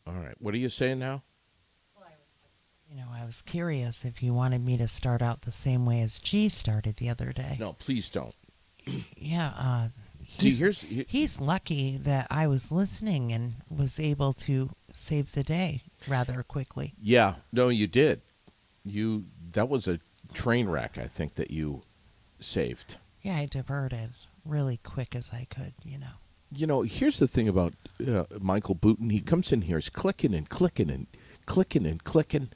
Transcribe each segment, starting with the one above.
All right. What are you saying now? Well, I was curious if you wanted me to start out the same way as G started the other day. No, please don't. Yeah, See, he's he's lucky that I was listening and was able to save the day rather quickly. yeah, no, you did. That was a train wreck, I think, that you saved. Yeah, I diverted really quick as I could, Here's the thing about Michael Booton. He comes in here, is clicking and clicking and clicking and clicking,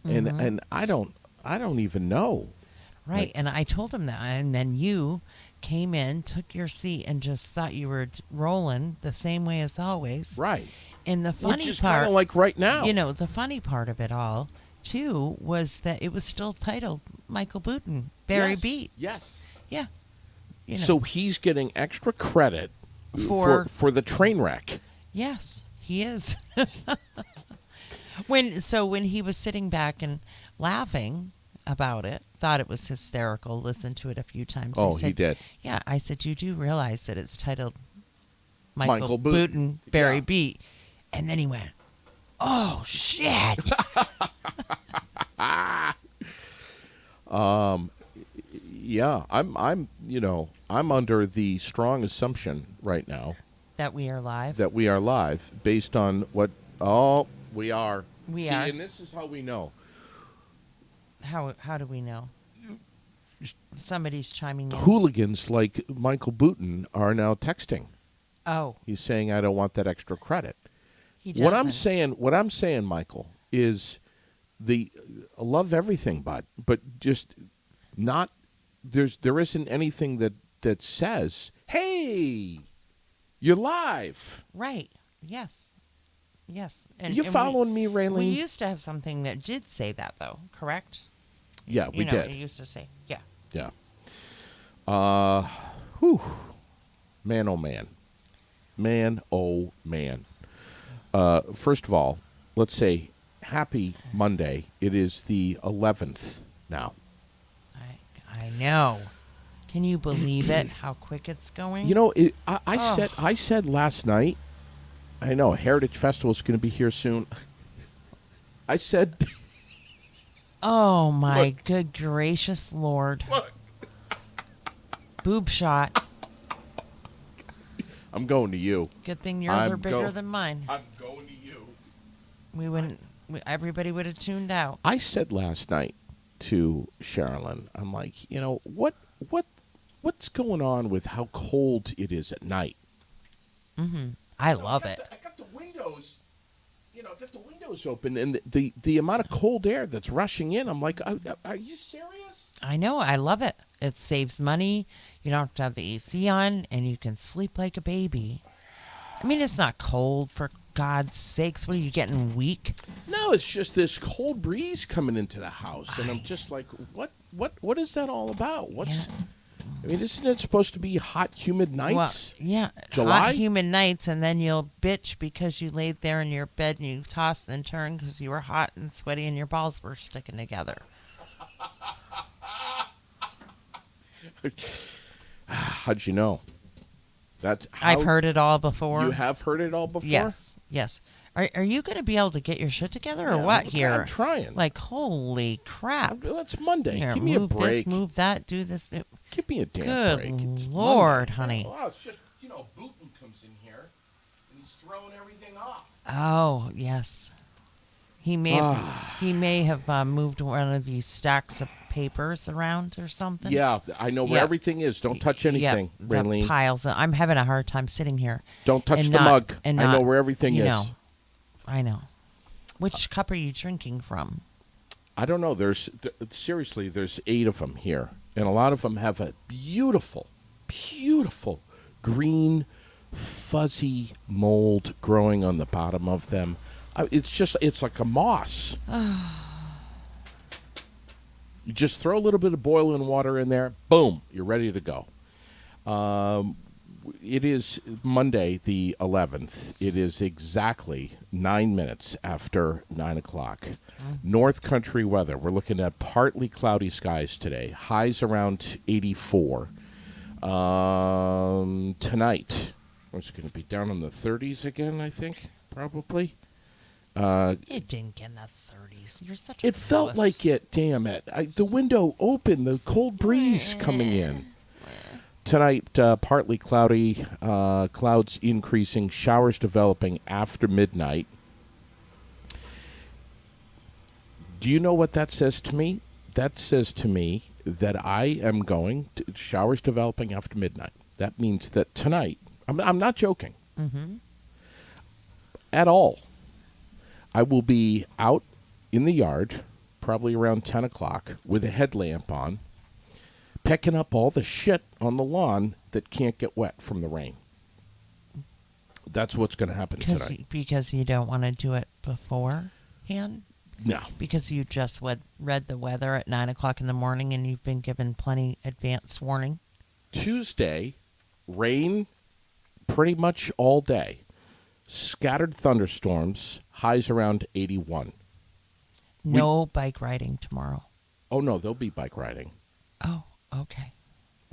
and I don't even know. Right, Like, and I told him that, and then you came in, took your seat, and just thought you were rolling the same way as always. right. And the funny Which is part, kind of like right now. the funny part of it all, too, was that it was still titled Michael Booton, Barry Yes, Beat. Yes. Yeah, So he's getting extra credit For- for the train wreck. yes, he is. when he was sitting back and laughing about it, thought it was hysterical, listened to it a few times. Oh, I said, he did. Yeah, I said, you do realize that it's titled Michael Booton. Booton, Barry Yeah. Beat. And then he went, oh, shit. Yeah, I'm under the strong assumption right now That we are live. that we are live based on what. Oh, we are. We See, are. and this is how we know. How do we know? Somebody's chiming in. Hooligans like Michael Booton are now texting. Oh, He's saying, "I don't want that extra credit." he doesn't. What I'm saying, Michael, is I love everything, but just not. There isn't anything that says, "Hey, you're live." Right. Yes. Yes. And You and following me, we Raylene? used to have something that did say that, though, correct? Yeah, we did. It used to say, yeah. Yeah. Whew. Man, oh man. Man, oh man. First of all, let's say happy Monday. It is the 11th now. I know. Can you believe it? How quick it's going? I said last night. I know Heritage Festival is going to be here soon. I said, Oh my Look. good gracious Lord! look, Boob shot. I'm going to you. Good thing yours I'm are bigger go- than mine. I'm going to you. We wouldn't. Everybody would have tuned out. I said last night to Sherilyn, I'm like, what's going on with how cold it is at night? Mm-hmm. I love it. I got the windows, got the windows open, and the amount of cold air that's rushing in. I'm like, are you serious? I know. I love it. It saves money. You don't have to have the AC on, and you can sleep like a baby. I mean, it's not cold, for God's sakes. What are you getting, weak? No, it's just this cold breeze coming into the house, and I'm just like, what is that all about? Yeah. I mean, isn't it supposed to be hot, humid nights? Well, yeah. July? Hot, humid nights, and then you'll bitch because you laid there in your bed and you tossed and turned because you were hot and sweaty and your balls were sticking together. How'd you know? That's how I've heard it all before. You have heard it all before? Yes, yes. Are you going to be able to get your shit together or Yeah, what I'm here? I'm trying. Like, holy crap. It's Monday. Here, Give me a move break. this, move that, do this. Give me a damn Good break. It's Lord, Monday. honey. Well, it's just, Booton comes in here and he's throwing everything off. Oh, yes. He may have moved one of these stacks of papers around or something. Yeah, I know where Yep. everything is. Don't touch anything, Yep, the Raylene. piles. I'm having a hard time sitting here. Don't touch and the not- mug. and I know not- where everything you is. know. I know. Which cup are you drinking from? I don't know. Seriously, there's 8 of them here, and a lot of them have a beautiful, beautiful green, fuzzy mold growing on the bottom of them. It's like a moss. You just throw a little bit of boiling water in there. Boom, you're ready to go. It is Monday, the 11th. It is exactly 9 minutes after 9 o'clock. North Country weather. We're looking at partly cloudy skies today. Highs around 84. Tonight, it's going to be down in the 30s again, I think, probably. It didn't get in the 30s. You're such a It felt wuss. like it, damn it. The window open, the cold breeze coming in. Tonight, partly cloudy, clouds increasing, showers developing after midnight. Do you know what that says to me? That says to me that I am going to showers developing after midnight. That means that tonight, I'm not joking at all. I will be out in the yard, probably around 10 o'clock, with a headlamp on, picking up all the shit on the lawn that can't get wet from the rain. That's what's going to happen tonight. Because you don't want to do it beforehand? No. Because you just read the weather at 9 o'clock in the morning and you've been given plenty advance warning? Tuesday, rain pretty much all day. Scattered thunderstorms, highs around 81. No bike riding tomorrow. Oh, no, there'll be bike riding. Oh, okay.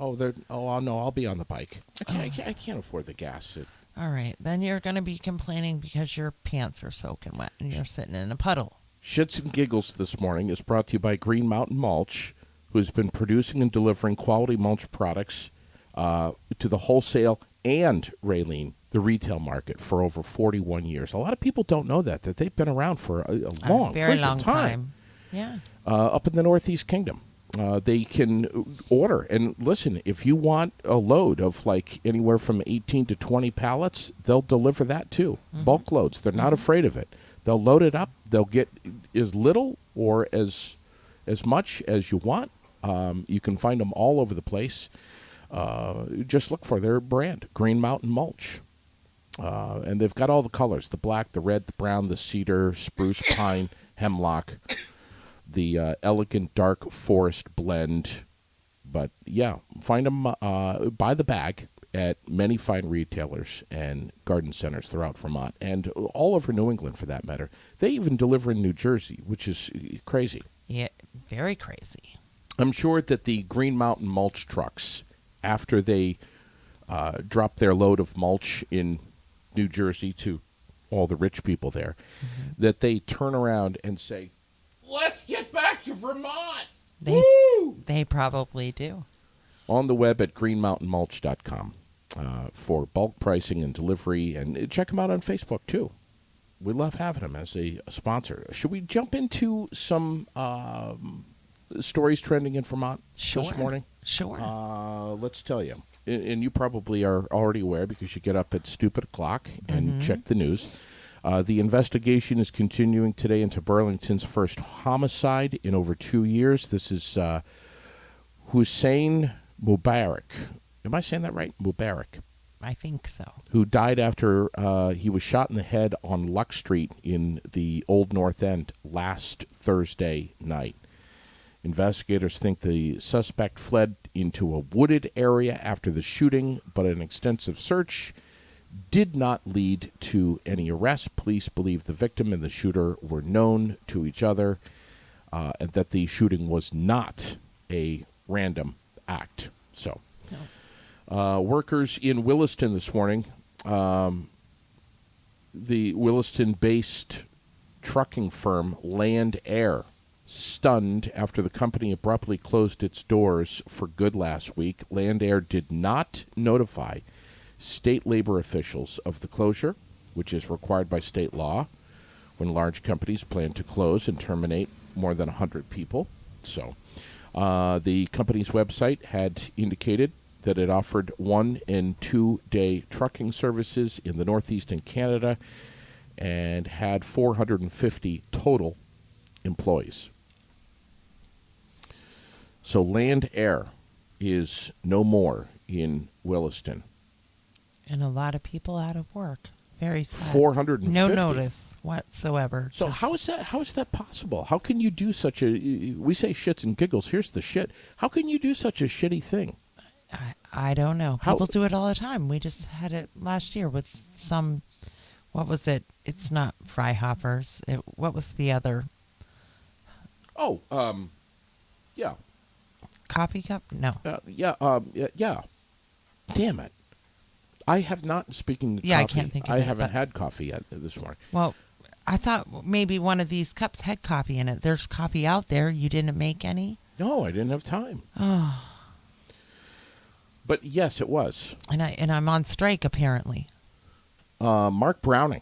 No, I'll be on the bike. I can't afford the gas. All right. Then you're going to be complaining because your pants are soaking wet and you're sitting in a puddle. Shits and Giggles this morning is brought to you by Green Mountain Mulch, who's been producing and delivering quality mulch products to the wholesale and Raylene, the retail market, for over 41 years. A lot of people don't know that they've been around for a very freaking long time. Yeah. Up in the Northeast Kingdom. They can order. And listen, if you want a load of like anywhere from 18 to 20 pallets, they'll deliver that too. Bulk loads. They're not afraid of it. They'll load it up. They'll get as little or as much as you want. You can find them all over the place. Just look for their brand, Green Mountain Mulch. And they've got all the colors, the black, the red, the brown, the cedar, spruce, pine, hemlock, the elegant dark forest blend. But, yeah, find them by the bag at many fine retailers and garden centers throughout Vermont and all over New England, for that matter. They even deliver in New Jersey, which is crazy. Yeah, very crazy. I'm sure that the Green Mountain mulch trucks, after they drop their load of mulch in New Jersey to all the rich people there, that they turn around and say, "Let's get back to Vermont." They probably do. On the web at greenmountainmulch.com for bulk pricing and delivery. And check them out on Facebook, too. We love having them as a sponsor. Should we jump into some stories trending in Vermont this morning? Sure. Let's tell you. And you probably are already aware because you get up at stupid o'clock and check the news. The investigation is continuing today into Burlington's first homicide in over 2 years. This is Hussein Mubarak. Am I saying that right? Mubarak. I think so. Who died after he was shot in the head on Luck Street in the Old North End last Thursday night. Investigators think the suspect fled into a wooded area after the shooting, but an extensive search did not lead to any arrests. Police believe the victim and the shooter were known to each other, and that the shooting was not a random act. So, workers in Williston this morning, the Williston-based trucking firm Land Air, stunned after the company abruptly closed its doors for good last week. Land Air did not notify state labor officials of the closure, which is required by state law when large companies plan to close and terminate more than 100 people. So the company's website had indicated that it offered 1- and 2-day trucking services in the Northeast and Canada and had 450 total employees. So Land Air is no more in Williston. And a lot of people out of work. Very sad. 450. No notice whatsoever. So how is that possible? How can you do such a... We say shits and giggles. Here's the shit. How can you do such a shitty thing? I don't know. People do it all the time. We just had it last year with some... What was it? It's not fry hoppers. What was the other... Oh, yeah. Coffee cup? No. Yeah. Damn it. I have not, speaking of coffee, I can't think of I it, haven't but- had coffee yet this morning. Well, I thought maybe one of these cups had coffee in it. There's coffee out there. You didn't make any? No, I didn't have time. Oh. But yes, it was. And I'm on strike apparently. Mark Browning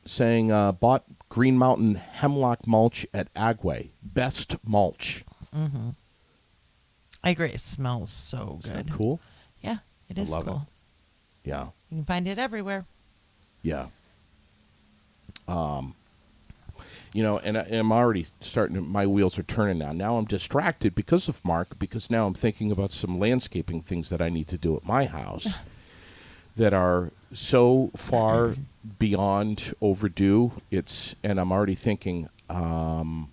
saying bought Green Mountain hemlock mulch at Agway. Best mulch. Mm-hmm. I agree. It smells so good. Isn't that cool? Yeah, it is love cool. it. Yeah. You can find it everywhere. Yeah. And I'm already my wheels are turning now. Now I'm distracted because of Mark, because now I'm thinking about some landscaping things that I need to do at my house that are so far beyond overdue. And I'm already thinking, can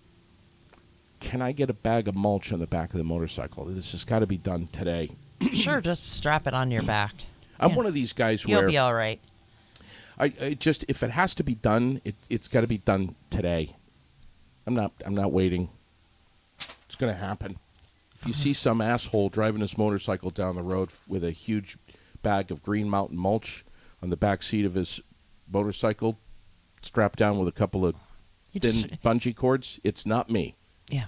I get a bag of mulch on the back of the motorcycle? This has got to be done today. Sure, just strap it on your back. I'm one of these guys You'll where be all right. I just, if it has to be done, it's got to be done today. I'm not waiting. It's going to happen. If you see some asshole driving his motorcycle down the road with a huge bag of Green Mountain mulch on the back seat of his motorcycle, strapped down with a couple of thin bungee cords, it's not me. Yeah.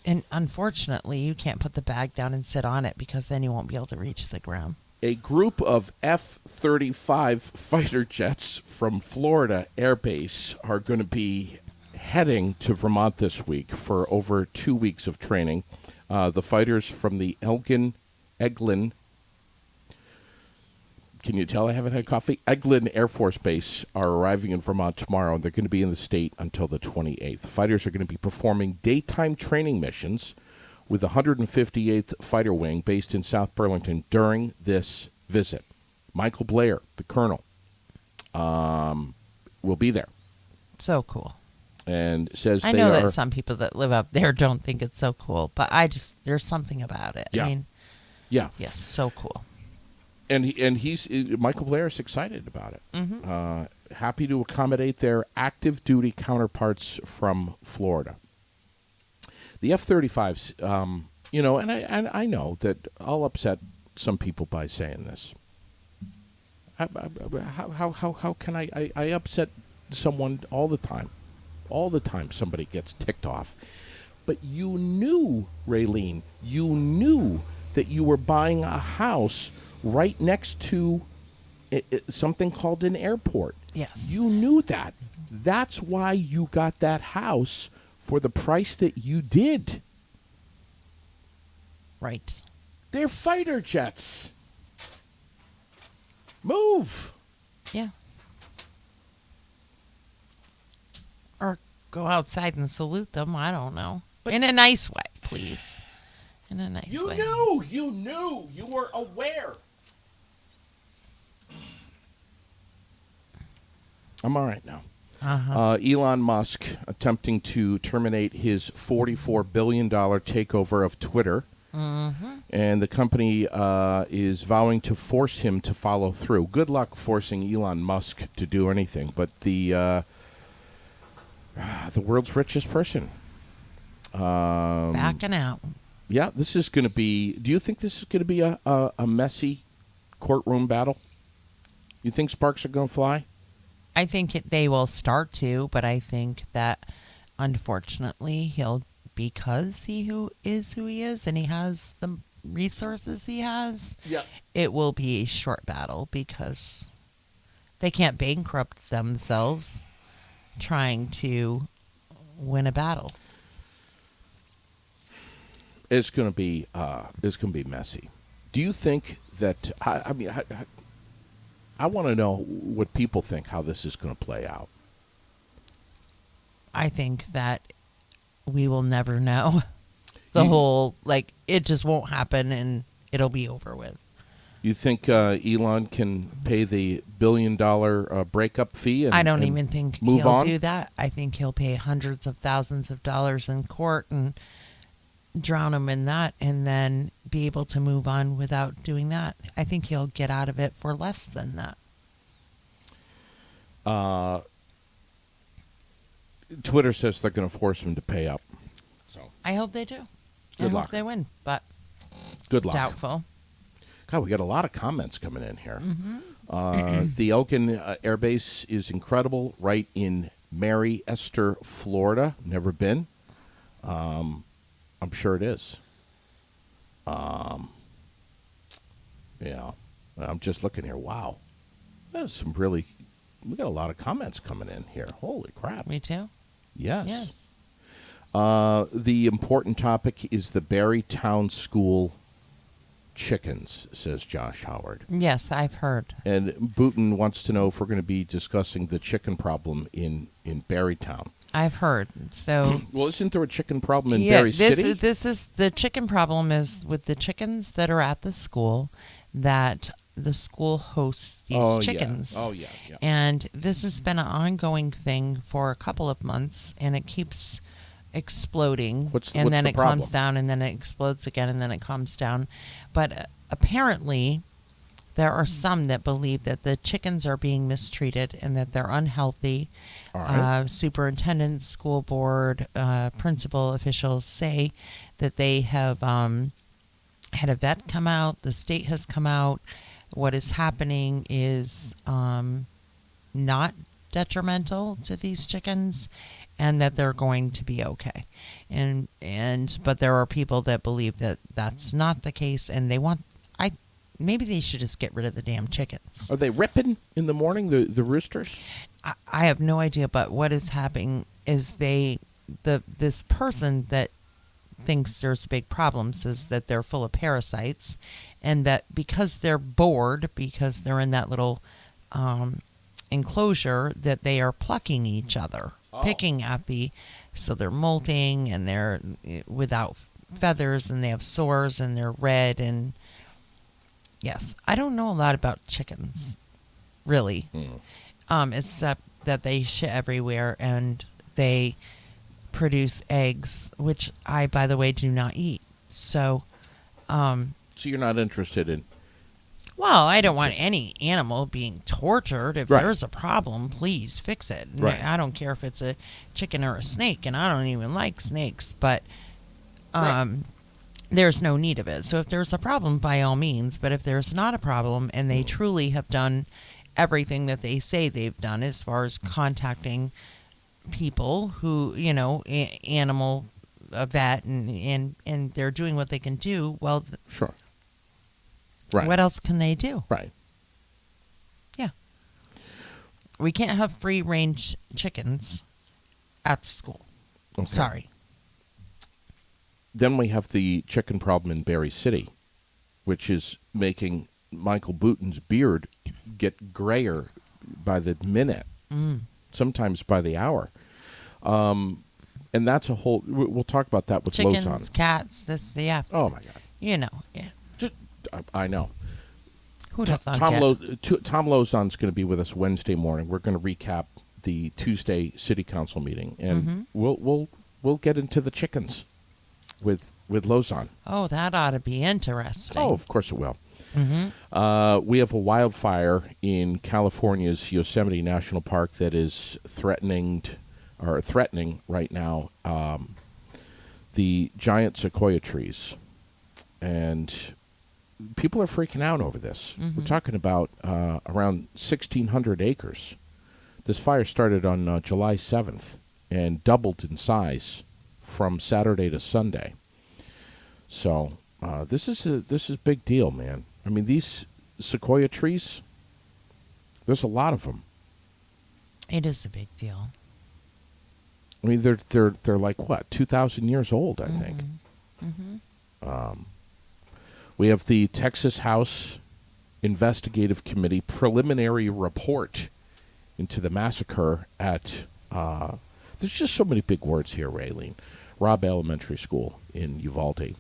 And unfortunately, you can't put the bag down and sit on it because then you won't be able to reach the ground. A group of F-35 fighter jets from Florida Air Base are going to be heading to Vermont this week for over 2 weeks of training. The fighters from the Eglin, can you tell I haven't had coffee? Eglin Air Force Base are arriving in Vermont tomorrow, and they're going to be in the state until the 28th. The fighters are going to be performing daytime training missions with the 158th Fighter Wing based in South Burlington during this visit. Michael Blair, the colonel, will be there. So cool. And says I know that some people that live up there don't think it's so cool, but there's something about it. Yeah. I mean, yeah, yes, so cool. And Michael Blair is excited about it. Mm-hmm. Happy to accommodate their active duty counterparts from Florida. The F-35s, and I know that I'll upset some people by saying this. How can I upset someone all the time? All the time somebody gets ticked off. But you knew, Raylene, that you were buying a house right next to something called an airport. Yes. You knew that. That's why you got that house for the price that you did. Right. They're fighter jets. Move. Yeah. Or go outside and salute them. I don't know. But in a nice way, please. In a nice way. You knew. You were aware. I'm all right now. Elon Musk attempting to terminate his $44 billion takeover of Twitter. Mm-hmm. And the company is vowing to force him to follow through. Good luck forcing Elon Musk to do anything. But the world's richest person. Backing out. Yeah, this is going to be... Do you think this is going to be a messy courtroom battle? You think sparks are going to fly? I think they will start to, but I think that, unfortunately, because he is who he is and he has the resources he has, it will be a short battle because they can't bankrupt themselves trying to win a battle. It's going to be messy. Do you think that? I want to know what people think how this is going to play out. I think that we will never know. It just won't happen and it'll be over with. You think Elon can pay the $1 billion breakup fee? I don't even think he'll on? Do that. I think he'll pay hundreds of thousands of dollars in court and drown him in that and then be able to move on without doing that. I think he'll get out of it for less than that. Twitter says they're going to force him to pay up. So I hope they do. Good luck. Hope they win, but good luck. Doubtful. God, we got a lot of comments coming in here. Mm-hmm. The Elgin Air Base is incredible, right in Mary Esther, Florida. Never been. I'm sure it is. Yeah. I'm just looking here. Wow. There's some really. We got a lot of comments coming in here. Holy crap. Me too. Yes. Yes. The important topic is the Barrytown School chickens, says Josh Howard. Yes, I've heard. And Booton wants to know if we're going to be discussing the chicken problem in Barrytown. I've heard. So Well, isn't there a chicken problem in Berry City? This is the chicken problem is with the chickens that are at the school that the school hosts these chickens. Yeah. Oh, yeah. And this has been an ongoing thing for a couple of months, and it keeps exploding. What's then the it problem? calms down, and then it explodes again, and then it calms down. But apparently, there are some that believe that the chickens are being mistreated and that they're unhealthy. All right. Superintendent, school board, principal officials say that they have had a vet come out. The state has come out. What is happening is not detrimental to these chickens, and that they're going to be okay. But there are people that believe that that's not the case, and they want. Maybe they should just get rid of the damn chickens. Are they ripping in the morning, the roosters? I have no idea, but what is happening is this person that thinks there's a big problem says that they're full of parasites, and that because they're bored, because they're in that little enclosure, that they are plucking each other, picking at so they're molting, and they're without feathers, and they have sores, and they're red, and yes, I don't know a lot about chickens, really, except that they shit everywhere and they produce eggs, which I, by the way, do not eat. So you're not interested in? Well, I don't want any animal being tortured. If Right. there's a problem, please fix it. Right. I don't care if it's a chicken or a snake, and I don't even like snakes, but Right. there's no need of it. So if there's a problem, by all means. But if there's not a problem and they truly have done everything that they say they've done as far as contacting people who, animal vet, and they're doing what they can do, well, Sure. Right. what else can they do? Right. Yeah. We can't have free-range chickens at school. Okay. Sorry. Then we have the chicken problem in Berry City, which is making Michael Booton's beard get grayer by the minute, sometimes by the hour. And that's a whole. We'll talk about that with Chickens, Lozon. cats, yeah. Oh my God! Yeah. I know. Who'd have thought Tom that? Tom Lozon's going to be with us Wednesday morning. We're going to recap the Tuesday City Council meeting, and we'll get into the chickens with Lozon. Oh, that ought to be interesting. Oh, of course it will. We have a wildfire in California's Yosemite National Park that is threatening right now the giant sequoia trees, and people are freaking out over this. We're talking about around 1,600 acres. This fire started on July 7th and doubled in size from Saturday to Sunday. So this is a big deal, man. I mean, these sequoia trees, there's a lot of them. It is a big deal. I mean, they're like what, 2,000 years old, I think. We have the Texas House Investigative Committee preliminary report into the massacre at. There's just so many big words here, Raylene. Robb Elementary School in Uvalde.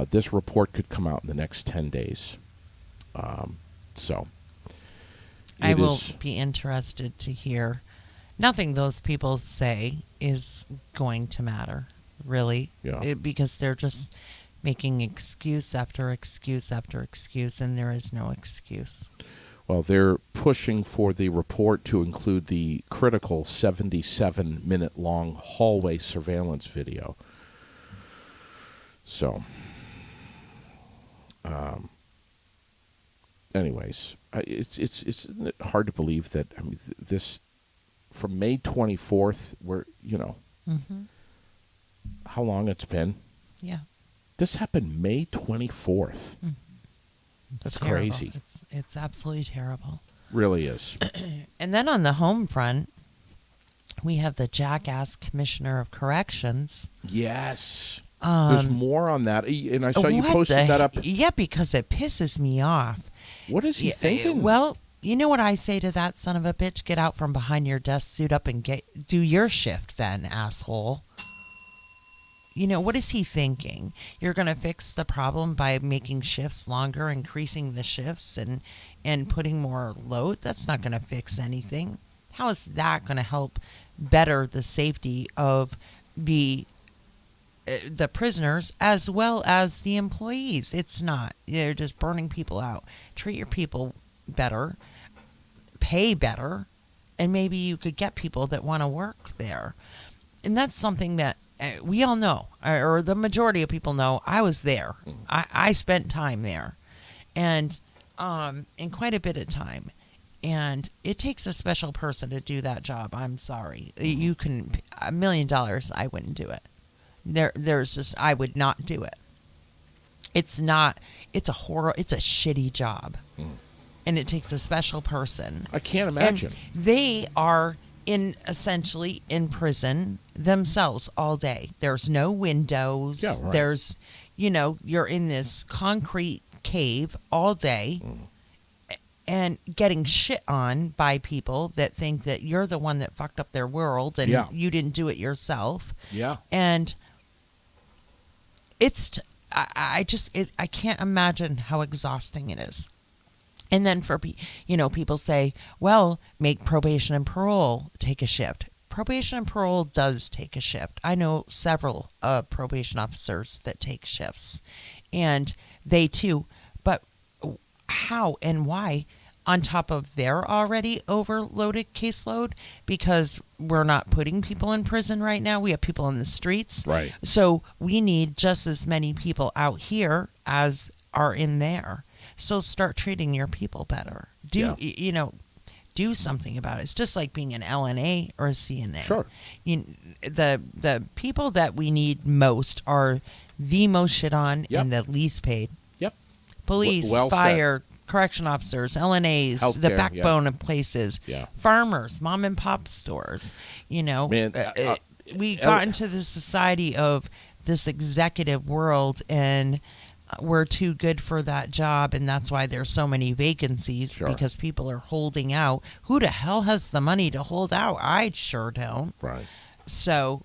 This report could come out in the next 10 days. I will be interested to hear. Nothing those people say is going to matter, really. Yeah. Because they're just making excuse after excuse after excuse, and there is no excuse. Well, they're pushing for the report to include the critical 77-minute-long hallway surveillance video. So, anyways, it's hard to believe that. I mean, this from May 24th, how long it's been. Yeah. This happened May 24th. That's Terrible. crazy. It's absolutely terrible. Really is. And then on the home front, we have the jackass Commissioner of Corrections. Yes. There's more on that. And I saw you What posted that up. Yeah, because it pisses me off. What is he thinking? Well, you know what I say to that son of a bitch? Get out from behind your desk, suit up, and do your shift then, asshole. You know, what is he thinking? You're going to fix the problem by making shifts longer, increasing the shifts, and putting more load? That's not going to fix anything. How is that going to help better the safety of the prisoners as well as the employees? It's not. They're just burning people out. Treat your people better, pay better, and maybe you could get people that want to work there. And that's something that we all know, or the majority of people know. I was there. I spent time there, and quite a bit of time. And it takes a special person to do that job. I'm sorry. You can $1 million. I wouldn't do it. There's just, I would not do it. It's not. It's a shitty job, and it takes a special person. I can't imagine. And they are essentially in prison themselves all day. There's no windows. Yeah, right. There's, you're in this concrete cave all day. And getting shit on by people that think that you're the one that fucked up their world and you didn't do it yourself. Yeah. And I can't imagine how exhausting it is. And then for people say, well, make probation and parole take a shift. Probation and parole does take a shift. I know several probation officers that take shifts, and they too. But how and why, on top of their already overloaded caseload? Because we're not putting people in prison right now. We have people in the streets. Right. So we need just as many people out here as are in there. So start treating your people better. Do something about it. It's just like being an LNA or a CNA. Sure. The people that we need most are the most shit on and the least paid. Yep. Police, Well fire, correction officers, LNAs, Healthcare, the backbone of places. Yeah. Farmers, mom and pop stores. Man, we got into the society of this executive world, and we're too good for that job, and that's why there's so many vacancies, because people are holding out. Who the hell has the money to hold out? I sure don't. Right. So,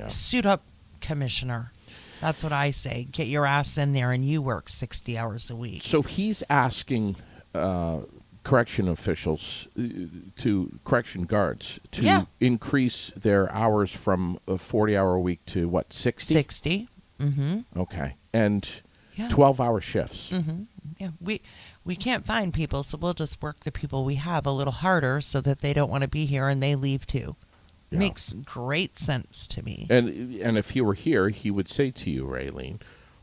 suit up, Commissioner. That's what I say. Get your ass in there, and you work 60 hours a week. So he's asking correction officials, correction guards, to increase their hours from a 40-hour week to, what, 60? 60. Mm-hmm. Okay. And 12-hour shifts. Mm-hmm. Yeah, we can't find people, so we'll just work the people we have a little harder so that they don't want to be here and they leave too. Yeah. Makes great sense to me. And if he were here, he would say to you, Raylene,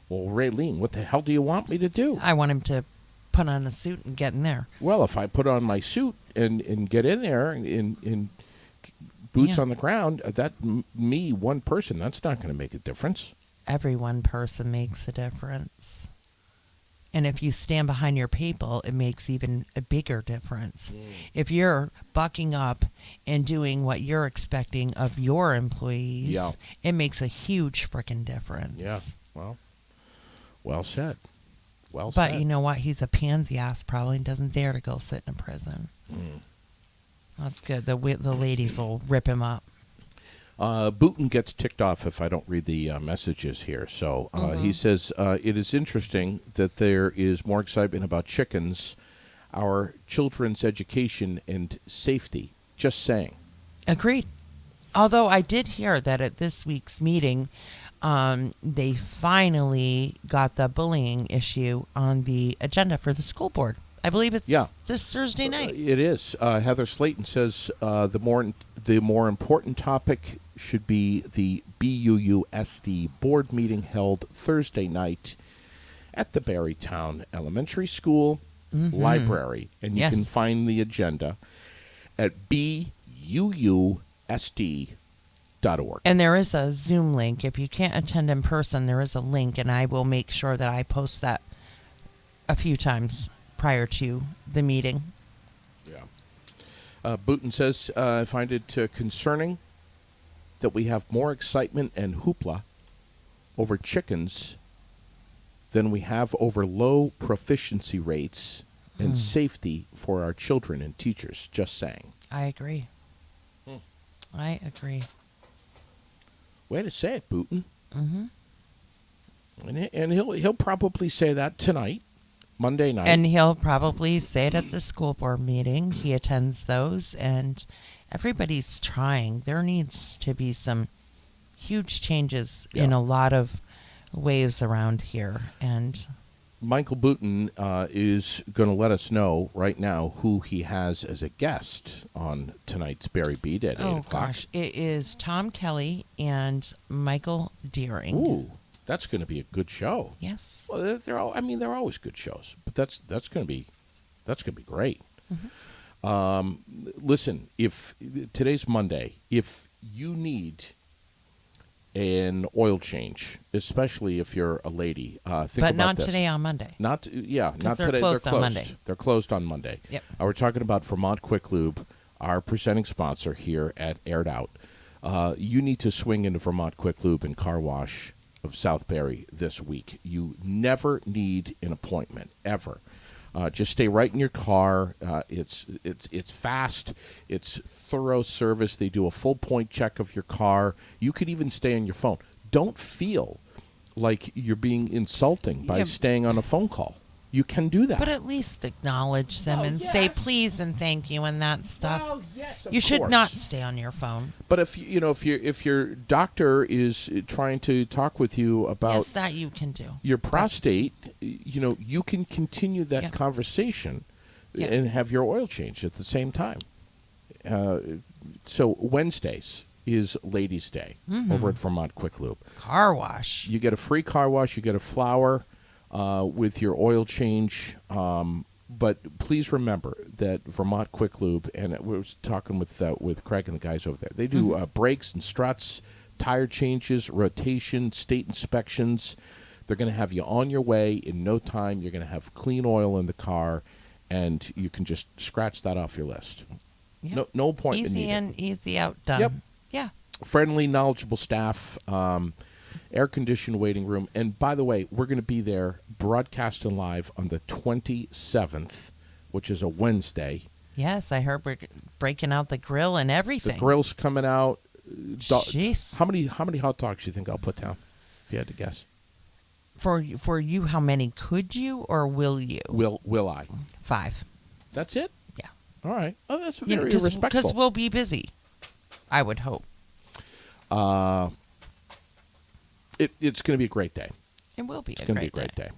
well, Raylene, what the hell do you want me to do? I want him to put on a suit and get in there. Well, if I put on my suit and get in there in boots on the ground, me, one person, that's not going to make a difference. Every one person makes a difference. And if you stand behind your people, it makes even a bigger difference. If you're bucking up and doing what you're expecting of your employees, it makes a huge freaking difference. Yeah, well said. Well but said. You know what? He's a pansy ass probably and doesn't dare to go sit in a prison. That's good. The ladies will rip him up. Booten gets ticked off if I don't read the messages here. So he says, it is interesting that there is more excitement about chickens, our children's education and safety. Just saying. Agreed. Although I did hear that at this week's meeting, they finally got the bullying issue on the agenda for the school board. I believe it's this Thursday night. It is. Heather Slayton says the more important topic should be the BUUSD board meeting held Thursday night at the Barrytown Elementary School library. And you can find the agenda at BUUSD uusd.org. And there is a Zoom link. If you can't attend in person, there is a link, and I will make sure that I post that a few times prior to the meeting. Yeah. Booton says, I find it concerning that we have more excitement and hoopla over chickens than we have over low proficiency rates and safety for our children and teachers. Just saying. I agree. I agree. Way to say it, Booton. Mm-hmm. And he'll probably say that tonight, Monday night. And he'll probably say it at the school board meeting. He attends those, and everybody's trying. There needs to be some huge changes in a lot of ways around here. And Michael Booton is going to let us know right now who he has as a guest on tonight's Barry Beat at 8 o'clock. Gosh, it is Tom Kelly and Michael Deering. Ooh, that's going to be a good show. Yes. Well, they're always good shows, but that's going to be great. Listen, if today's Monday, if you need an oil change, especially if you're a lady, think But about not this. today on Monday. Not they're today. closed They're on closed. Monday. They're closed on Monday. Yep. We're talking about Vermont Quick Lube, our presenting sponsor here at Aired Out. You need to swing into Vermont Quick Lube and Car Wash of South Barry this week. You never need an appointment, ever. Just stay right in your car. It's fast. It's thorough service. They do a full point check of your car. You could even stay on your phone. Don't feel like you're being insulting by staying on a phone call. You can do that. But at least acknowledge them and say please and thank you and that stuff. Well, yes, of You should course. not stay on your phone. But if your doctor is trying to talk with you about Yes, that you can do. your prostate, you can continue that conversation and have your oil changed at the same time. So Wednesdays is Ladies' Day over at Vermont Quick Lube. Car wash. You get a free car wash. You get a flower with your oil change. But please remember that Vermont Quick Lube, and we was talking with Craig and the guys over there, they do brakes and struts, tire changes, rotation, state inspections. They're going to have you on your way in no time. You're going to have clean oil in the car, and you can just scratch that off your list. Yep. No appointment Easy needed. in, easy out, done. Yep. Yeah. Friendly, knowledgeable staff, air-conditioned waiting room. And by the way, we're going to be there broadcasting live on the 27th, which is a Wednesday. Yes, I heard we're breaking out the grill and everything. The grill's coming out. Jeez. How many hot dogs do you think I'll put down, if you had to guess? For you, how many could you or will you? Will I? 5. That's it? Yeah. All right. Oh, that's very Because respectful. we'll be busy, I would hope. It's going to be a great day. It will be It's a going to be great a great day.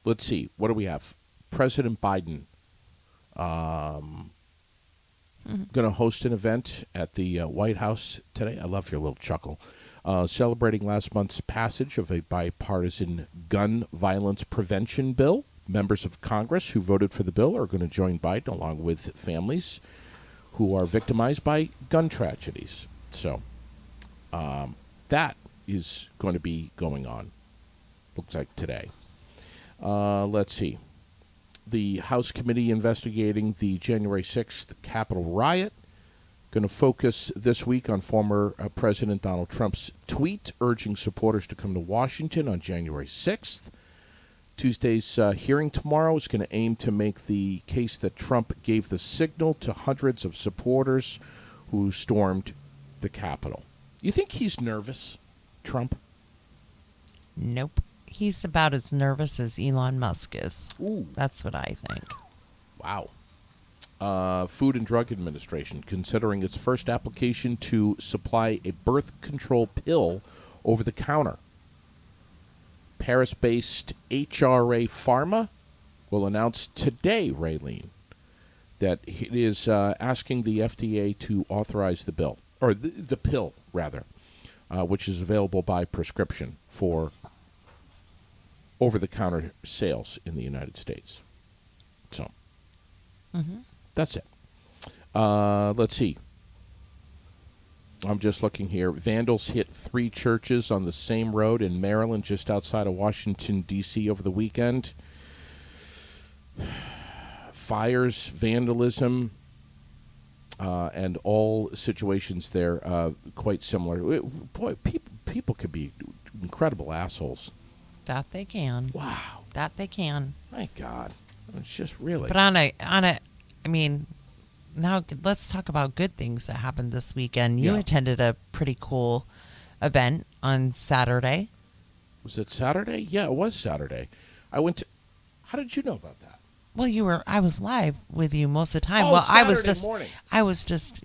Let's see. What do we have? President Biden going to host an event at the White House today. I love your little chuckle. Celebrating last month's passage of a bipartisan gun violence prevention bill. Members of Congress who voted for the bill are going to join Biden along with families who are victimized by gun tragedies. So that is going to be going on. Looks like today. Let's see. The House committee investigating the January 6th Capitol riot going to focus this week on former President Donald Trump's tweet urging supporters to come to Washington on January 6th. Tuesday's hearing tomorrow is going to aim to make the case that Trump gave the signal to hundreds of supporters who stormed the Capitol. You think he's nervous, Trump? Nope. He's about as nervous as Elon Musk is. Ooh. That's what I think. Wow. Food and Drug Administration considering its first application to supply a birth control pill over the counter. Paris-based HRA Pharma will announce today, Raylene, that it is asking the FDA to authorize the bill, or the pill, rather, which is available by prescription for over-the-counter sales in the United States. So, that's it. Let's see. I'm just looking here. Vandals hit 3 churches on the same road in Maryland, just outside of Washington, D.C. over the weekend. Fires, vandalism, and all situations there quite similar. Boy, people could be incredible assholes. That they can. Wow. That they can. My God. It's just really. But now let's talk about good things that happened this weekend. You attended a pretty cool event on Saturday. Was it Saturday? Yeah, it was Saturday. I went to. How did you know about that? Well, I was live with you most of the time. Oh, well, Saturday morning. I was just,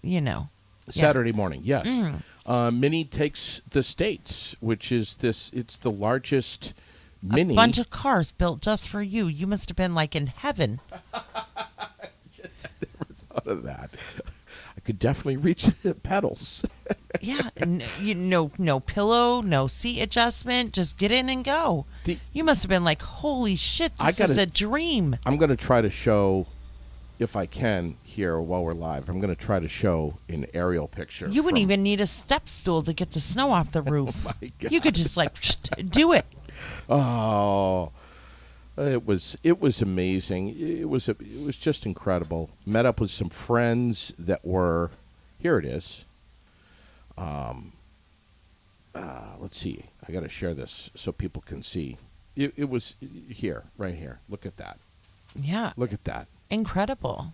Saturday morning, yes. Mm. Mini takes the States, which is it's the largest Mini. A bunch of cars built just for you. You must have been like in heaven. I never thought of that. I could definitely reach the pedals. Yeah, no pillow, no seat adjustment. Just get in and go. You must have been like, holy shit, this is a dream. I'm going to try to show, if I can, here while we're live. I'm going to try to show an aerial picture. You wouldn't even need a step stool to get the snow off the roof. Oh my God. You could just do it. Oh, it was amazing. It was just incredible. Met up with some friends that were. Here it is. Let's see. I got to share this so people can see. It was here, right here. Look at that. Yeah. Look at that. Incredible.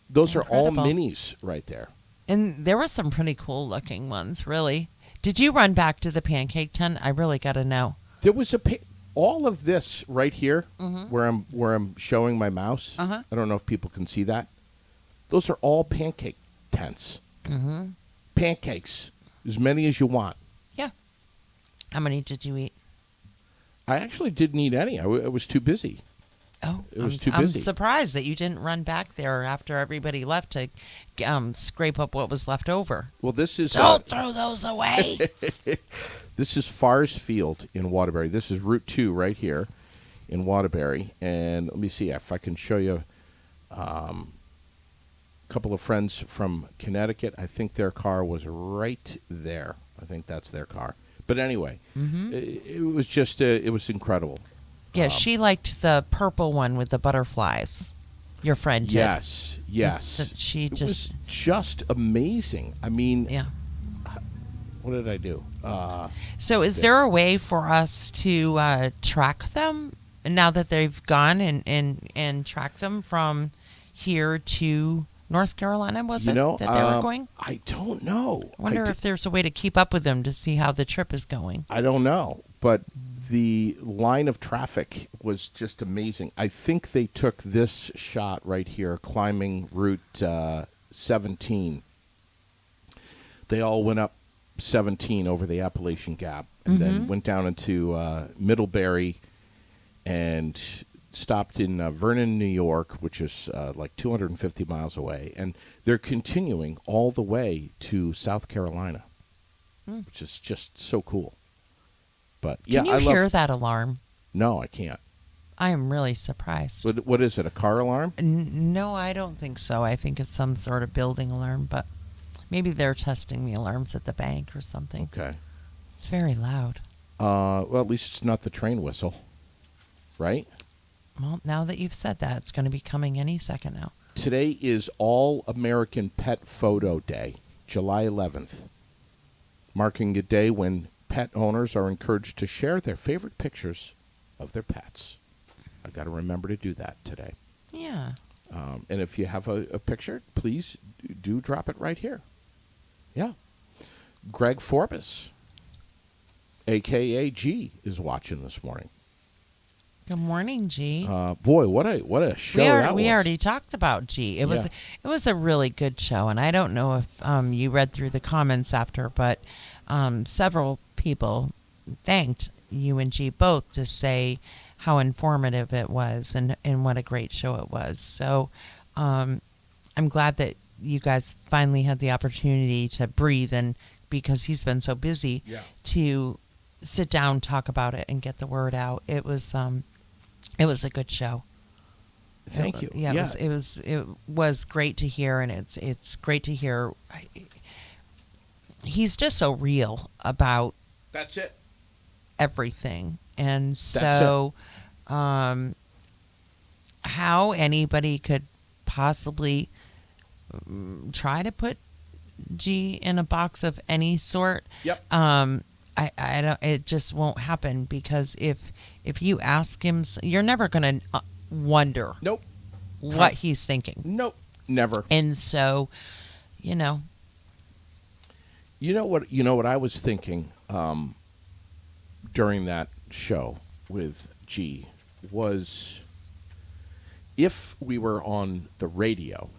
Those are all minis right there. And there were some pretty cool looking ones, really. Did you run back to the pancake tent? I really got to know. There was all of this right here, where I'm showing my mouse. I don't know if people can see that. Those are all pancake tents. Mm-hmm. Pancakes, as many as you want. Yeah. How many did you eat? I actually didn't eat any. I was too busy. Oh, it was too busy. I'm surprised that you didn't run back there after everybody left to scrape up what was left over. Well, this is don't throw those away. This is Fars Field in Waterbury. This is Route 2 right here in Waterbury. And let me see if I can show you a couple of friends from Connecticut. I think their car was right there. I think that's their car. But anyway, it was just it was incredible. Yeah, she liked the purple one with the butterflies. Your friend did. Yes. It was just amazing. I mean, yeah. What did I do? So is there a way for us to track them now that they've gone and track them from here to North Carolina, was it that they were going? I don't know. I wonder if there's a way to keep up with them to see how the trip is going. I don't know, but the line of traffic was just amazing. I think they took this shot right here, climbing Route 17. They all went up 17 over the Appalachian Gap and then went down into Middlebury and stopped in Vernon, New York, which is like 250 miles away. And they're continuing all the way to South Carolina, which is just so cool. But Can you hear that alarm? No, I can't. I am really surprised. What is it, a car alarm? No, I don't think so. I think it's some sort of building alarm, but maybe they're testing the alarms at the bank or something. Okay. It's very loud. Well, at least it's not the train whistle, right? Well, now that you've said that, it's going to be coming any second now. Today is All American Pet Photo Day, July 11th, marking a day when pet owners are encouraged to share their favorite pictures of their pets. I got to remember to do that today. Yeah. And if you have a picture, please do drop it right here. Yeah. Greg Forbes, a.k.a. G, is watching this morning. Good morning, G. Boy, what a show that was. We already talked about G. It was a really good show, and I don't know if you read through the comments after, but several people thanked you and G both to say how informative it was and what a great show it was. So I'm glad that you guys finally had the opportunity to breathe, and because he's been so busy, to sit down, talk about it, and get the word out. It was a good show. Thank you. Yeah, it was great to hear, and it's great to hear. He's just so real about That's it. everything, and That's so how anybody could possibly try to put G in a box of any sort. Yep. I don't. It just won't happen, because if you ask him, you're never gonna wonder Nope. what he's thinking. Nope. Never. And so, You know what? You know what I was thinking during that show with G was, if we were on the radio,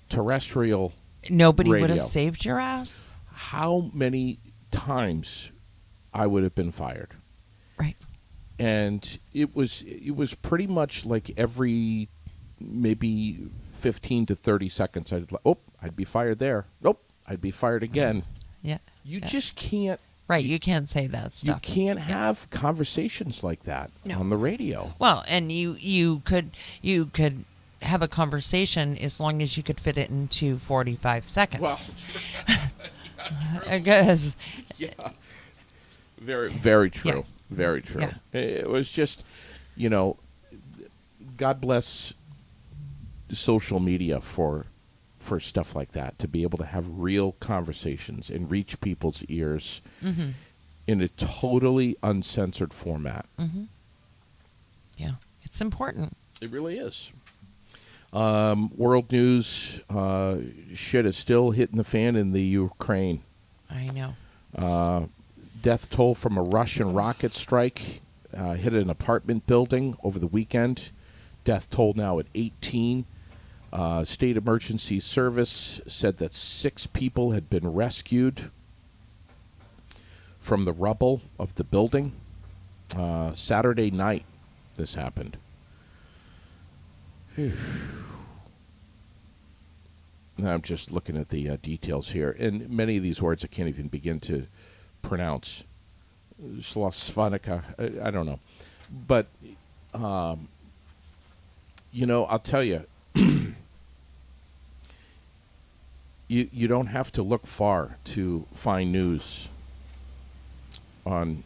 terrestrial nobody would radio, have saved your ass. how many times I would have been fired. Right. And it was pretty much like every maybe 15 to 30 seconds I'd be fired there. Nope, I'd be fired again. Yeah. You just can't. Right. You can't say that You stuff. can't have conversations like that on the radio. Well, and you could have a conversation as long as you could fit it into 45 seconds. Well, Because yeah, very true. Yeah. Very true. Yeah. It was just, God bless social media for stuff like that, to be able to have real conversations and reach people's ears in a totally uncensored format. yeah, it's important. It really is. World news, shit is still hitting the fan in the Ukraine. I know. Death toll from a Russian rocket strike hit an apartment building over the weekend. Death toll now at 18. State Emergency Service said that 6 people had been rescued from the rubble of the building. Saturday night, this happened. I'm just looking at the details here, and many of these words I can't even begin to pronounce. Slosvanica, I don't know. But, I'll tell you, you don't have to look far to find news on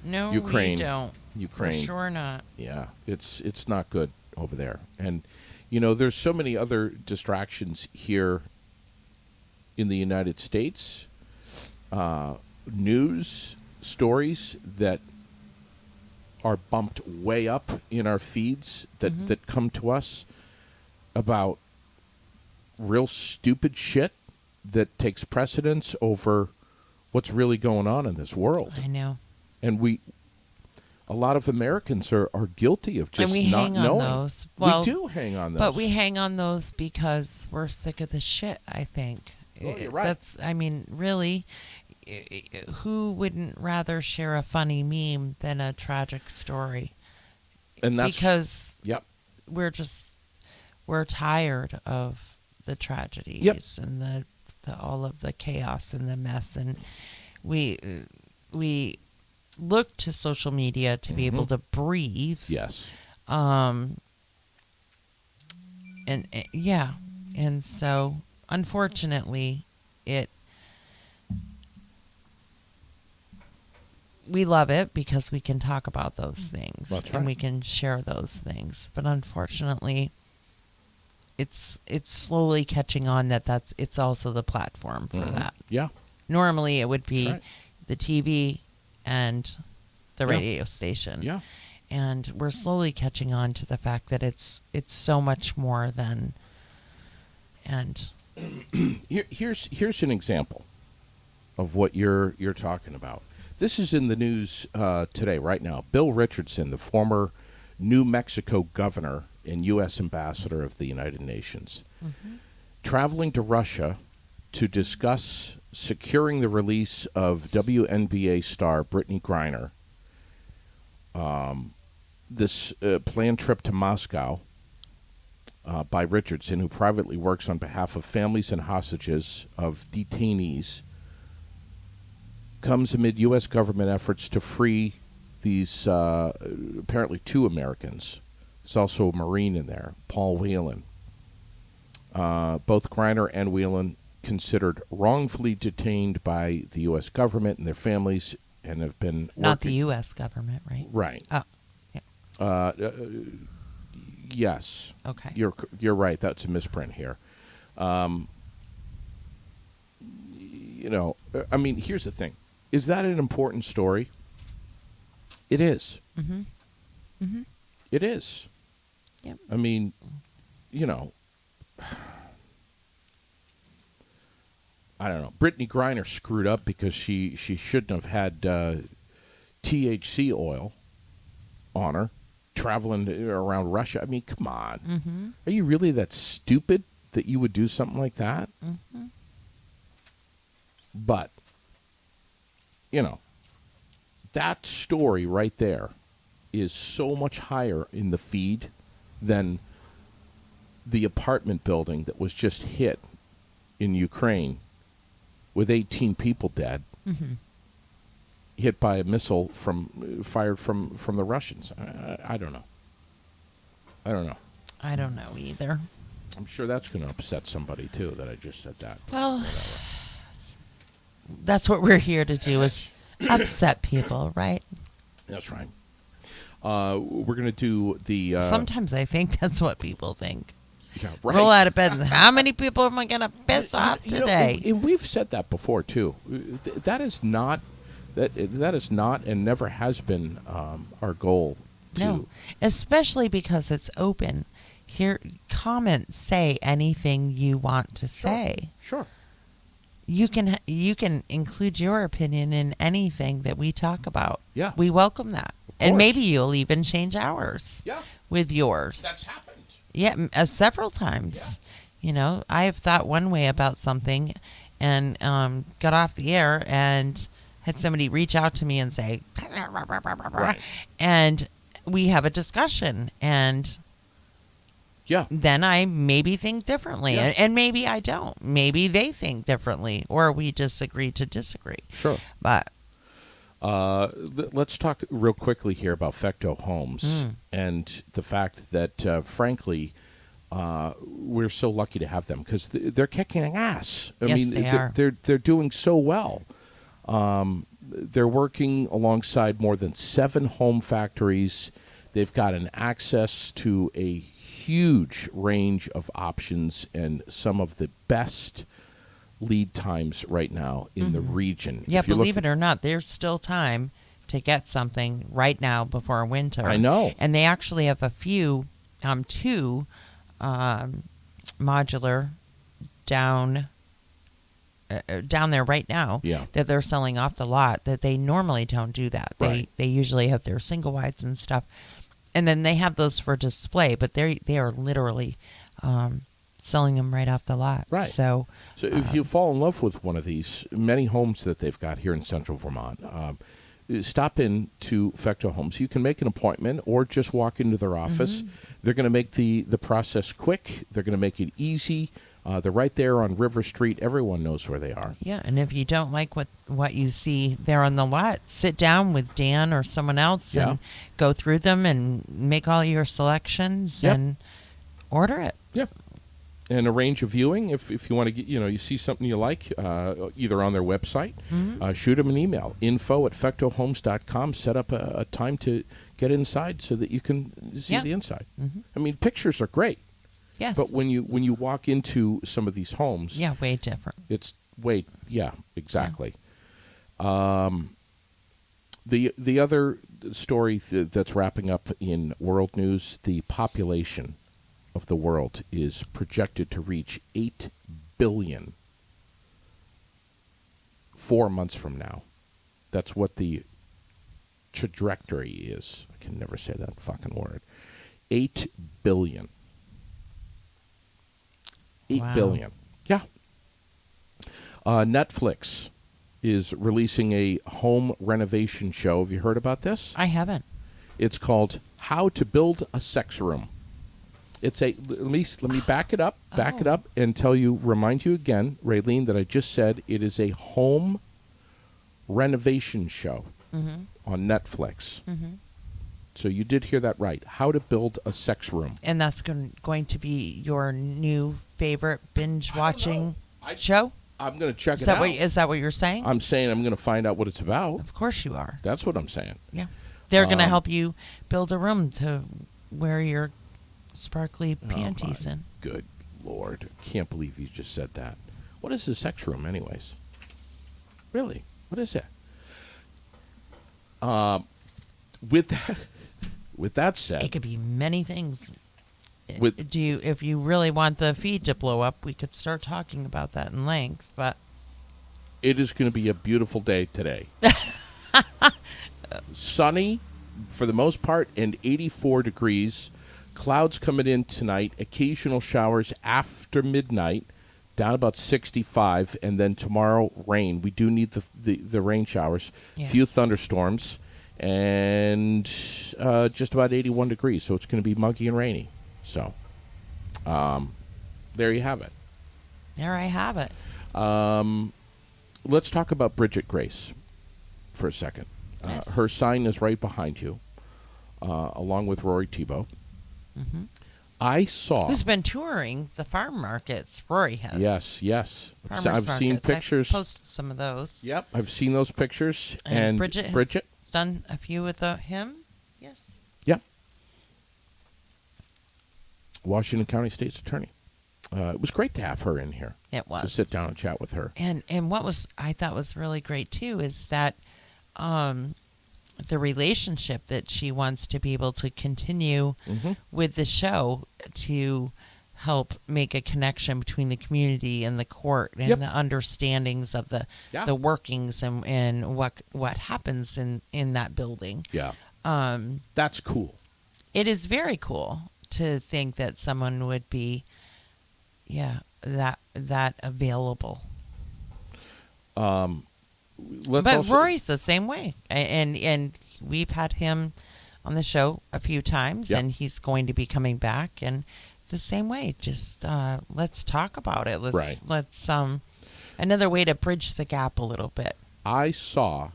No, Ukraine. we don't. Ukraine. For sure not. Yeah, it's not good over there. And, there's so many other distractions here in the United States. News stories that are bumped way up in our feeds that come to us about real stupid shit that takes precedence over what's really going on in this world. I know. And a lot of Americans are guilty of just and we not hang on knowing. those. Well, we do hang on those. But we hang on those because we're sick of the shit, I think. Oh, you're right. Really, who wouldn't rather share a funny meme than a tragic story? And that's because yep. we're tired of the tragedies and the all of the chaos and the mess, and we look to social media to be able to breathe. Yes. And so unfortunately we love it because we can talk about those things. That's and right. we can share those things. But unfortunately it's slowly catching on it's also the platform for that. Yeah. Normally it would be Right. the TV and the radio station. Yeah. And we're slowly catching on to the fact that it's so much more than. And Here's an example of what you're talking about. This is in the news today, right now. Bill Richardson, the former New Mexico governor and U.S. ambassador of the United Nations, traveling to Russia to discuss securing the release of WNBA star Brittany Griner. This planned trip to Moscow by Richardson, who privately works on behalf of families and hostages of detainees, comes amid U.S. government efforts to free these apparently 2 Americans. There's also a Marine in there, Paul Whelan. Both Griner and Whelan considered wrongfully detained by the U.S. government and their families, and have been Not the U.S. government, right? Right. Oh, yeah. Yes. Okay. You're right. That's a misprint here. I mean, here's the thing: is that an important story? It is. Mm-hmm. Mm-hmm. It is. Yep. I mean, I don't know. Brittany Griner screwed up because she shouldn't have had THC oil on her traveling around Russia. I mean, come on. Mm-hmm. Are you really that stupid that you would do something like that? Mm-hmm. But, that story right there is so much higher in the feed than the apartment building that was just hit in Ukraine with 18 people dead, Mm-hmm. hit by a missile fired from the Russians. I don't know. I don't know. I don't know either. I'm sure that's going to upset somebody, too, that I just said that. Well, Whatever. that's what we're here to do, is upset people, right? That's right. We're going to do the... Sometimes I think that's what people think. Yeah, right. Roll out of bed and how many people am I going to piss off today? And we've said that before, too. That is not and never has been our goal. No, especially because it's open. Here, comment, say anything you want to say. Sure. You can include your opinion in anything that we talk about. Yeah. We welcome that. And maybe you'll even change ours. Yeah. With yours. That's happened. Yeah, several times. Yeah. I have thought one way about something and got off the air and had somebody reach out to me and say, Right. and we have a discussion, and Yeah. then I maybe think differently, Yeah. and maybe I don't. Maybe they think differently, or we just agree to disagree. Sure. But let's talk real quickly here about Fecto Homes and the fact that, frankly, we're so lucky to have them because they're kicking ass. I Yes, mean, they are. They're doing so well. They're working alongside more than 7 home factories. They've got an access to a huge range of options and some of the best lead times right now in the region. yeah, If you believe look- it or not, there's still time to get something right now before winter. I know. And they actually have a few, 2 modular down there right now Yeah. that they're selling off the lot that they normally don't do that. Right. They usually have their single wides and stuff. And then they have those for display, but they are literally selling them right off the lot. Right. So if you fall in love with one of these many homes that they've got here in Central Vermont, stop in to Fecto Homes. You can make an appointment or just walk into their office. They're going to make the process quick. They're going to make it easy. They're right there on River Street. Everyone knows where they are. yeah, and if you don't like what you see there on the lot, sit down with Dan or someone else Yeah. and go through them and make all your selections Yep. and order it. Yeah. And arrange a viewing if you want to get, you see something you like, either on their website, shoot them an email, info@fectohomes.com. Set up a time to get inside so that you can see Yeah. the inside. I mean, pictures are great, Yes. but when you walk into some of these homes, yeah, way different. it's exactly. The other story that's wrapping up in world news: the population of the world is projected to reach 8 billion 4 months from now. That's what the trajectory is. I can never say that fucking word. 8 billion. 8 Wow. billion. Yeah. Netflix is releasing a home renovation show. Have you heard about this? I haven't. It's called How to Build a Sex Room. It's let me back it up and remind you again, Raylene, that I just said it is a home renovation show. on Netflix. Mm-hmm. So you did hear that right. How to Build a Sex Room. And that's going to be your new favorite binge watching show? I'm going to check it out. Is that what you're saying? I'm saying I'm going to find out what it's about. Of course you are. That's what I'm saying. Yeah. They're going to help you build a room to wear your sparkly panties in. Good Lord. Can't believe you just said that. What is a sex room, anyways? Really? What is it? With that said, It could be many things. With- If you really want the feed to blow up, we could start talking about that in length, but it is going to be a beautiful day today. Sunny for the most part and 84 degrees. Clouds coming in tonight, occasional showers after midnight, down about 65, and then tomorrow rain. We do need the rain showers, Yes. few thunderstorms, and just about 81 degrees, so it's going to be muggy and rainy. So there you have it. there I have it. Let's talk about Bridget Grace for a second. Yes. Her sign is right behind you, along with Rory Tebow. Mm-hmm. I saw. Who's been touring the farm markets? Rory has. Yes. Farmers I've seen markets. I've pictures. posted some of those. Yep, I've seen those pictures. And Bridget has done a few with him. Yes. Yep. Washington County State's Attorney. It was great to have her in here. It was. To sit down and chat with her. And what I thought was really great too is that the relationship that she wants to be able to continue with the show to help make a connection between the community and the court and Yep. the understandings of the workings and what happens in that building. Yeah. That's cool. It is very cool to think that someone would be that available. But Rory's the same way, and we've had him on the show a few times, and he's going to be coming back, and the same way. Just let's talk about it. Let's another way to bridge the gap a little bit. I saw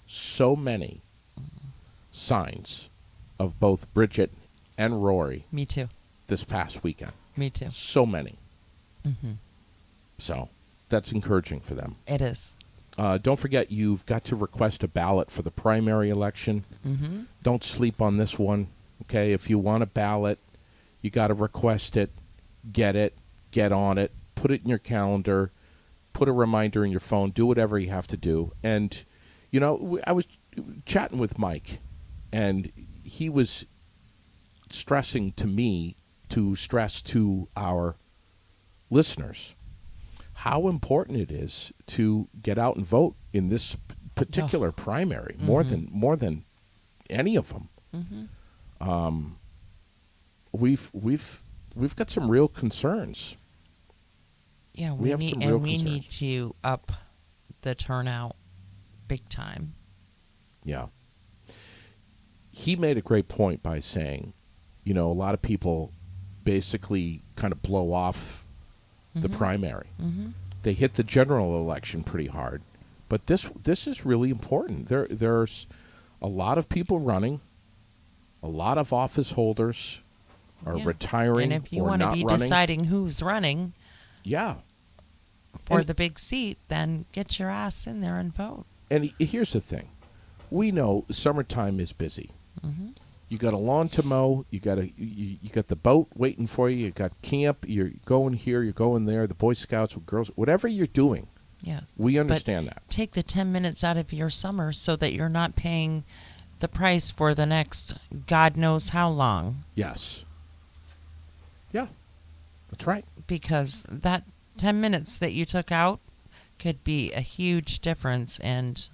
so many signs of both Bridget and Rory. Me too. This past weekend. Me too. So many. Mm-hmm. So that's encouraging for them. It is. Don't forget, you've got to request a ballot for the primary election. Mm-hmm. Don't sleep on this one, okay? If you want a ballot, you got to request it, get on it, put it in your calendar, put a reminder in your phone, do whatever you have to do. And, you know, I was chatting with Mike, and he was stressing to me to stress to our listeners how important it is to get out and vote in this particular primary, more than any of them. Mm-hmm. We've got some real concerns. Yeah, we need to up the turnout big time. Yeah. He made a great point by saying, you know, a lot of people basically kind of blow off the primary. Mm-hmm. They hit the general election pretty hard, but this is really important. There's a lot of people running, a lot of office holders are retiring, and if you want to be running. Deciding who's running, for and the big seat, then get your ass in there and vote. And here's the thing: we know summertime is busy. Mm-hmm. You got a lawn to mow. You got the boat waiting for you. You got camp. You're going here. You're going there. The Boy Scouts, Girls, whatever you're doing. Yes, we understand that. Take the 10 minutes out of your summer so that you're not paying the price for the next God knows how long. Yes. Yeah, that's right. Because that 10 minutes that you took out could be a huge difference, and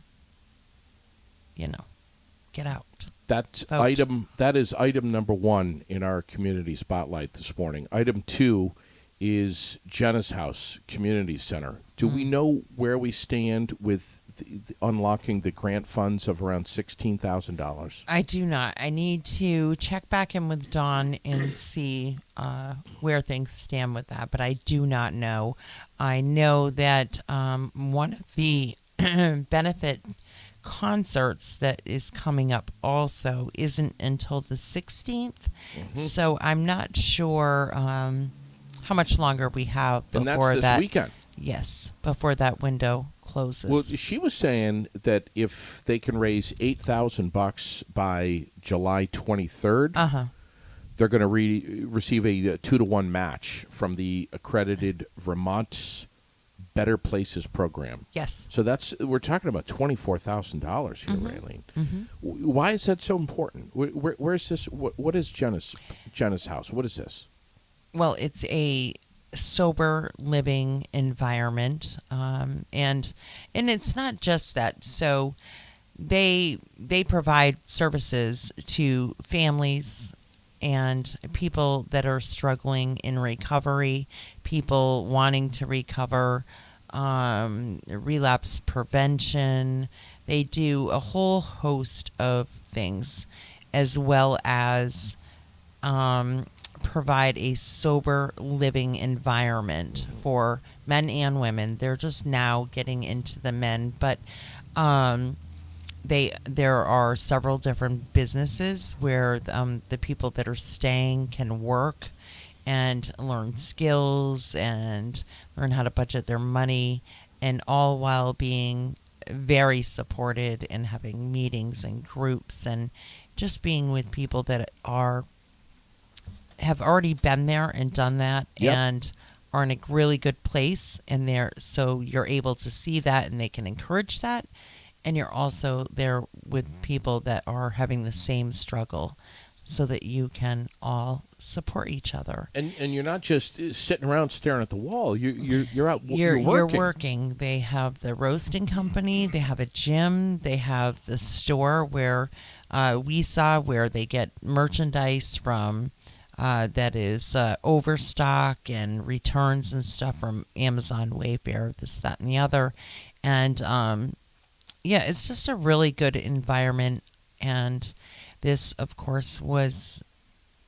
get out. That is item number 1 in our community spotlight this morning. Item 2 is Jenna's House Community Center. Do we know where we stand with the unlocking the grant funds of around $16,000? I do not. I need to check back in with Dawn and see where things stand with that, but I do not know. I know that one of the benefit concerts that is coming up also isn't until the 16th. So I'm not sure how much longer we have And before that's this weekend. Yes, before that window closes. Well, she was saying that if they can raise $8,000 by July 23rd, they're going to receive a 2-to-1 match from the accredited Vermont's Better Places program. Yes. So we're talking about $24,000 here, Raylene. Why is that so important? Where's this? What is Jenna's house? What is this? Well, it's a sober living environment, and it's not just that. So they provide services to families and people that are struggling in recovery, people wanting to recover, relapse prevention. They do a whole host of things, as well as provide a sober living environment for men and women. They're just now getting into the men, but there are several different businesses where the people that are staying can work and learn skills and learn how to budget their money, and all while being very supported and having meetings and groups and just being with people that have already been there and done that. Yep. And are in a really good place, and so you're able to see that and they can encourage that. And you're also there with people that are having the same struggle, so that you can all support each other. And you're not just sitting around staring at the wall. You're out. You're working. You're working. They have the roasting company. They have a gym. They have the store where we saw where they get merchandise from that is overstock and returns and stuff from Amazon, Wayfair, this, that, and the other. And yeah, it's just a really good environment. And this, of course, was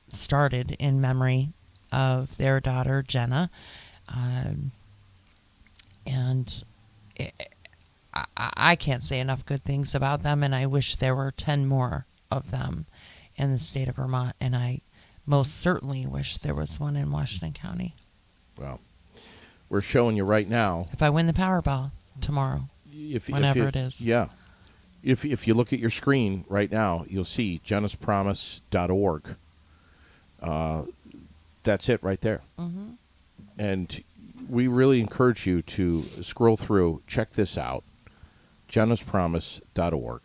started in memory of their daughter, Jenna. And I can't say enough good things about them, and I wish there were 10 more of them in the state of Vermont. And I most certainly wish there was one in Washington County. Well, we're showing you right now. If I win the Powerball tomorrow, whenever it is. Yeah. If you look at your screen right now, you'll see jennaspromise.org. That's it right there. Mm-hmm. And we really encourage you to scroll through, check this out, jennaspromise.org.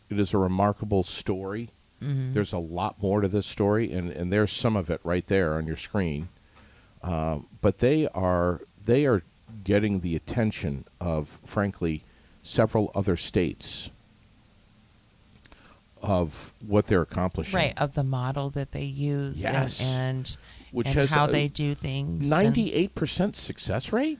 It is a remarkable story. Mm-hmm. There's a lot more to this story, and there's some of it right there on your screen. But they are getting the attention of, frankly, several other states of what they're accomplishing. Right, of the model that they use. Yes. And which and has how they do things. 98% success rate?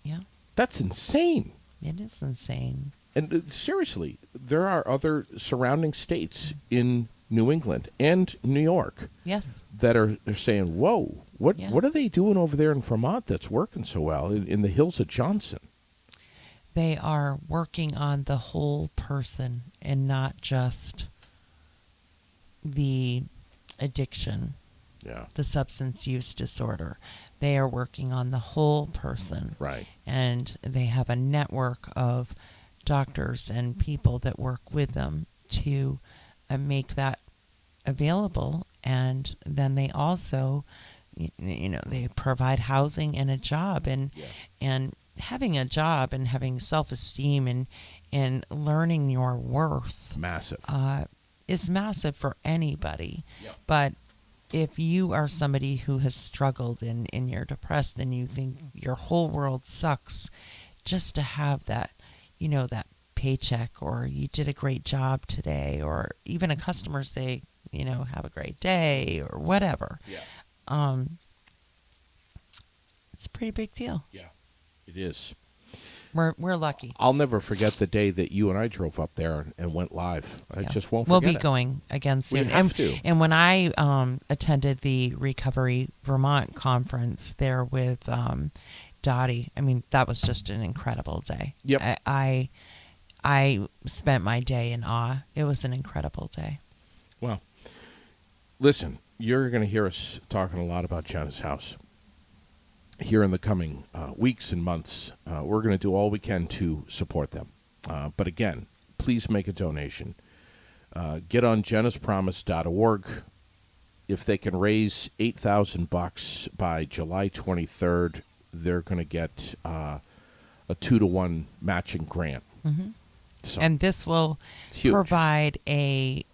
Yeah. That's insane. It is insane. And seriously, there are other surrounding states in New England and New York, yes, that are saying, whoa, what are they doing over there in Vermont that's working so well in the hills of Johnson? They are working on the whole person and not just the addiction, the substance use disorder. They are working on the whole person. Right. And they have a network of doctors and people that work with them to make that available. And then they also, they provide housing and a job, and having a job and having self-esteem and learning your worth is massive for anybody. Yep. But if you are somebody who has struggled and you're depressed and you think your whole world sucks, just to have that, that paycheck, or you did a great job today, or even a customer say, have a great day, or whatever. Yeah. It's a pretty big deal. Yeah, it is. We're lucky. I'll never forget the day that you and I drove up there and went live. I just won't forget We'll be it. going again soon. We have to. And when I attended the Recovery Vermont conference there with Dottie, I mean, that was just an incredible day. Yep. I spent my day in awe. It was an incredible day. Well, listen, you're going to hear us talking a lot about Jenna's house here in the coming weeks and months. We're going to do all we can to support them. But again, please make a donation. Get on jennaspromise.org. If they can raise $8,000 by July 23rd, they're going to get a 2-to-1 matching grant. Mm-hmm. So, and this will huge. provide a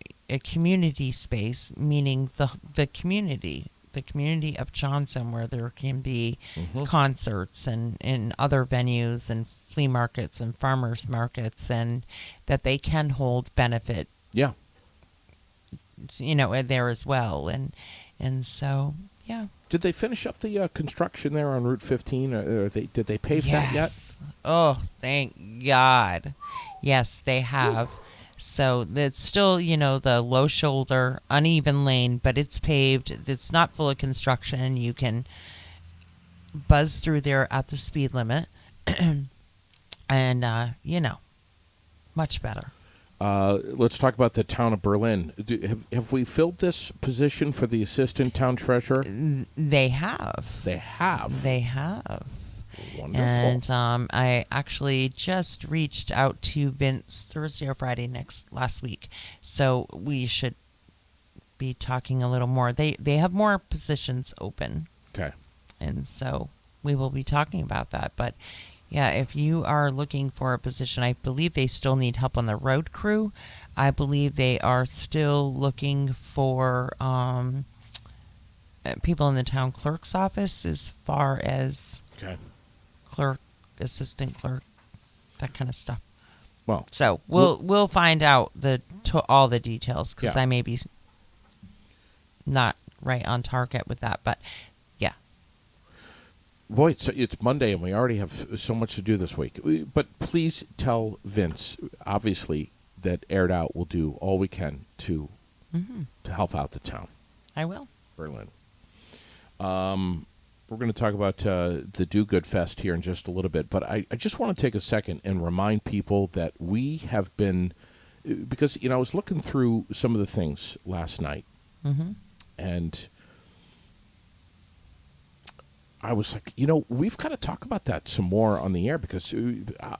community space, meaning the community of Johnson, where there can be concerts and other venues and flea markets and farmers markets, and that they can hold benefit. Yeah. There as well, and so yeah. Did they finish up the construction there on Route 15? Did they pave that yet? Oh, thank God. Yes, they have. So it's still, the low shoulder, uneven lane, but it's paved. It's not full of construction. You can buzz through there at the speed limit, and much better. Let's talk about the town of Berlin. Have we filled this position for the assistant town treasurer? They have. They have. They have. Wonderful. And I actually just reached out to Vince Thursday or Friday last week, so we should be talking a little more. They have more positions open. Okay. And so we will be talking about that. But yeah, if you are looking for a position, I believe they still need help on the road crew. I believe they are still looking for people in the town clerk's office, as far as clerk, assistant clerk, that kind of stuff. Well, so we'll find out all the details, because Yeah. I may be not right on target with that, but yeah. boy, it's Monday and we already have so much to do this week. But please tell Vince, obviously, that Aired Out will do all we can to help out the town. I will. Berlin. We're going to talk about the Do Good Fest here in just a little bit, but I just want to take a second and remind people that we have been, because, I was looking through some of the things last night, and I was like, we've got to talk about that some more on the air, because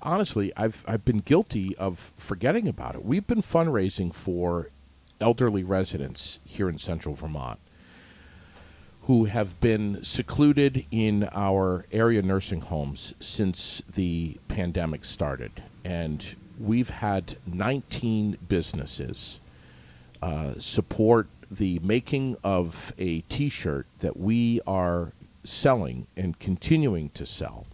honestly, I've been guilty of forgetting about it. We've been fundraising for elderly residents here in Central Vermont who have been secluded in our area nursing homes since the pandemic started. And we've had 19 businesses support the making of a T-shirt that we are selling and continuing to sell.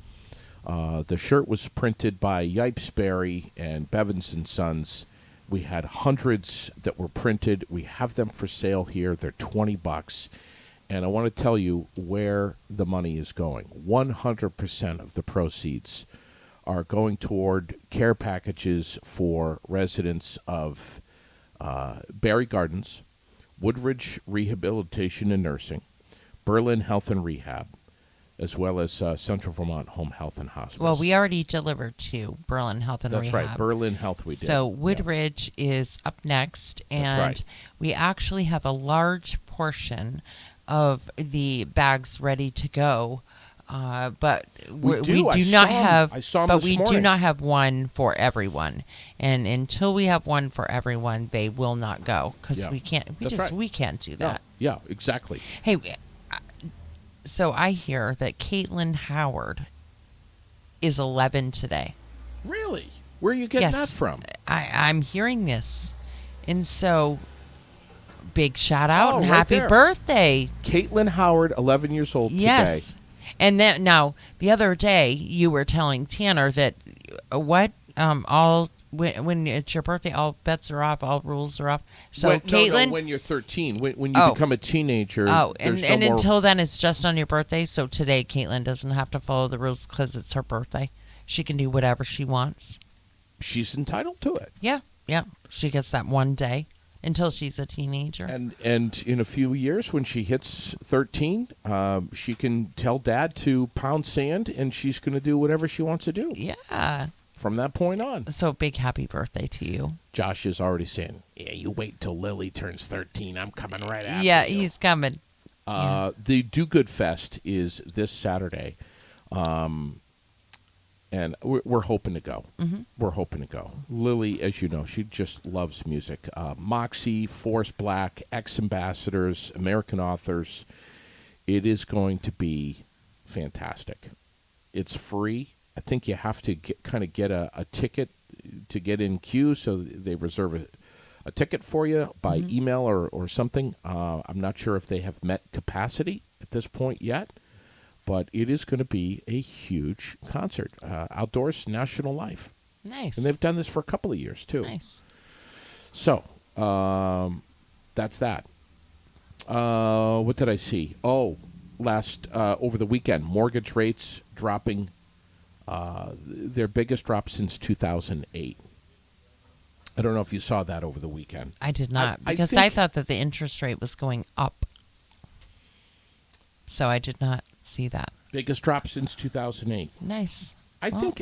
The shirt was printed by Yipesberry and Bevins & Sons. We had hundreds that were printed. We have them for sale here. They're $20. And I want to tell you where the money is going. 100% of the proceeds are going toward care packages for residents of Barry Gardens, Woodridge Rehabilitation and Nursing, Berlin Health and Rehab, as well as Central Vermont Home Health and Hospice. Well, we already delivered to Berlin Health and Rehab. That's right, Berlin Health we did. So Woodridge is up next, and right. we actually have a large portion of the bags ready to go, but we do not have. I saw 'em but this we morning. do not have one for everyone, and until we have one for everyone, they will not go, because Yeah. we can't. We can't do No, that. yeah, exactly. Hey, so I hear that Caitlin Howard is 11 today. Really? Where are you getting Yes. that from? I'm hearing this, and so big shout out and right happy there. birthday. Caitlin Howard, 11 years old Yes. today. And then now the other day you were telling Tanner that when it's your birthday, all bets are off, all rules are off. So Caitlin, when you're 13, when you become a teenager. and there's no more... until then it's just on your birthday. So today Caitlin doesn't have to follow the rules because it's her birthday. She can do whatever she wants. She's entitled to it. Yeah. She gets that one day until she's a teenager. And in a few years, when she hits 13, she can tell Dad to pound sand, and she's going to do whatever she wants to do. Yeah. from that point on. So big happy birthday to you. Josh is already saying, "Yeah, you wait till Lily turns 13. I'm coming right after Yeah, you." he's coming. The Do Good Fest is this Saturday, and we're hoping to go. We're hoping to go. Lily, as you know, she just loves music. Moxie, Force Black, Ex-Ambassadors, American Authors. It is going to be fantastic. It's free. I think you have to get a ticket to get in queue, so they reserve a ticket for you by email or something. I'm not sure if they have met capacity at this point yet, but it is going to be a huge concert. Outdoors, National Life. Nice. And they've done this for a couple of years, too. Nice. So, that's that. What did I see? Oh, over the weekend, mortgage rates dropping. Their biggest drop since 2008. I don't know if you saw that over the weekend. I did not, because I thought that the interest rate was going up. So I did not see that. Biggest drop since 2008. Nice. I think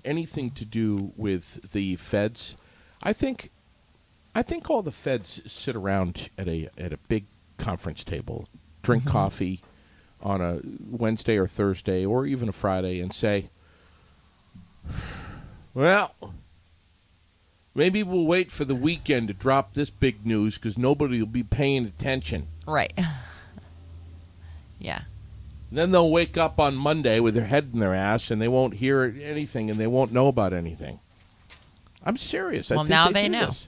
anything to do with the feds. I think all the feds sit around at a big conference table, drink coffee on a Wednesday or Thursday or even a Friday, and say, "Well, maybe we'll wait for the weekend to drop this big news because nobody will be paying attention." Right. Yeah. And then they'll wake up on Monday with their head in their ass, and they won't hear anything, and they won't know about anything. I'm serious. I Well, think now they they do know. this.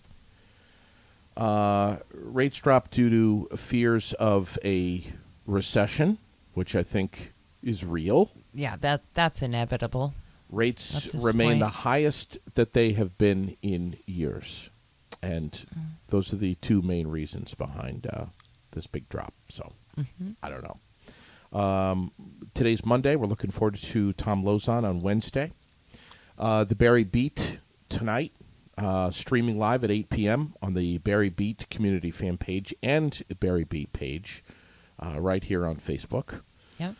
Rates dropped due to fears of a recession, which I think is real. Yeah, that's inevitable. Rates At this remain point. the highest that they have been in years. And those are the two main reasons behind this big drop. So, I don't know. Today's Monday. We're looking forward to Tom Lozon on Wednesday. The Barry Beat tonight, streaming live at 8 p.m. on the Barry Beat community fan page and Barry Beat page right here on Facebook. Yep.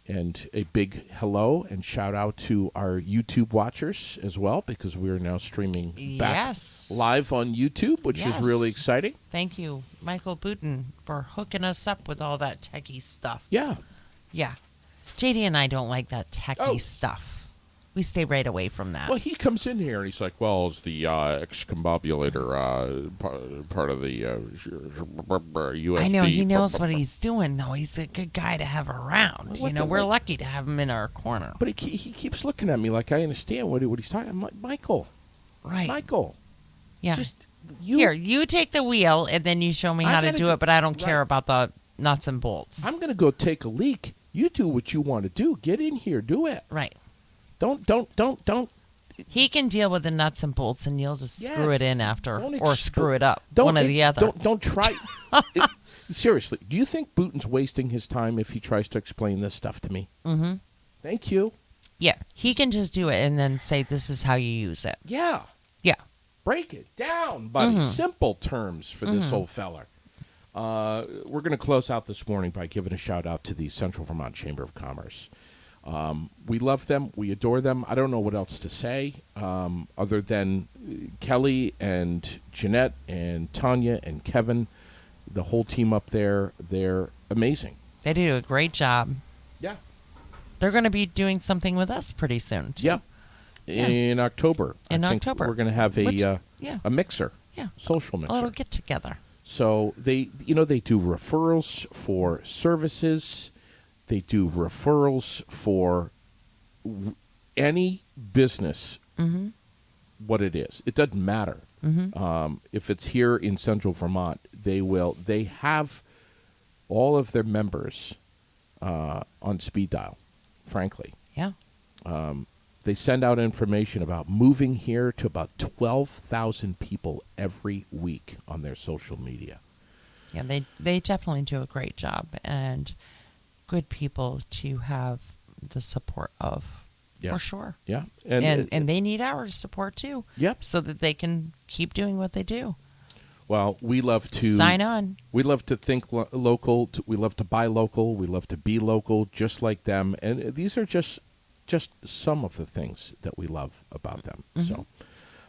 And a big hello and shout out to our YouTube watchers as well, because we are now streaming back live on YouTube, which is really exciting. Thank you, Michael Booten, for hooking us up with all that techie stuff. Yeah. Yeah. JD and I don't like that techie stuff. We stay right away from that. Well, he comes in here and he's like, "Well, is the excombobulator part of the USB?" I know, he knows what he's doing, though. He's a good guy to have around. We're lucky to have him in our corner. But he keeps looking at me like I understand what he's talking. I'm like, Michael. Right. Michael. Yeah. Just Here, you take the wheel, and then you show me how to do it, but I don't care about the nuts and bolts. I'm going to go take a leak. You do what you want to do. Get in here. Do it. Right. Don't. He can deal with the nuts and bolts, and you'll just screw it in after, or screw it up. Don't, one or the other. Don't try. Seriously, do you think Booten's wasting his time if he tries to explain this stuff to me? Mm-hmm. Thank you. Yeah, he can just do it and then say, "This is how you use it." Yeah. Yeah. Break it down, buddy. Simple terms for this old feller. We're going to close out this morning by giving a shout out to the Central Vermont Chamber of Commerce. We love them. We adore them. I don't know what else to say other than Kelly and Jeanette and Tanya and Kevin, the whole team up there. They're amazing. They do a great job. Yeah. They're going to be doing something with us pretty soon, too. Yeah. In October. In I think October. We're going to have a mixer. Yeah. Social mixer. A little get together. So they do referrals for services. They do referrals for any business, what it is. It doesn't matter. If it's here in Central Vermont, they have all of their members on speed dial, frankly. Yeah. They send out information about moving here to about 12,000 people every week on their social media. Yeah, they definitely do a great job, and good people to have the support of, for sure. Yeah. And they need our support, too. Yep. So that they can keep doing what they do. Well, we love to sign on. We love to think local. We love to buy local. We love to be local, just like them. And these are just just some of the things that we love about them. Mm-hmm. So,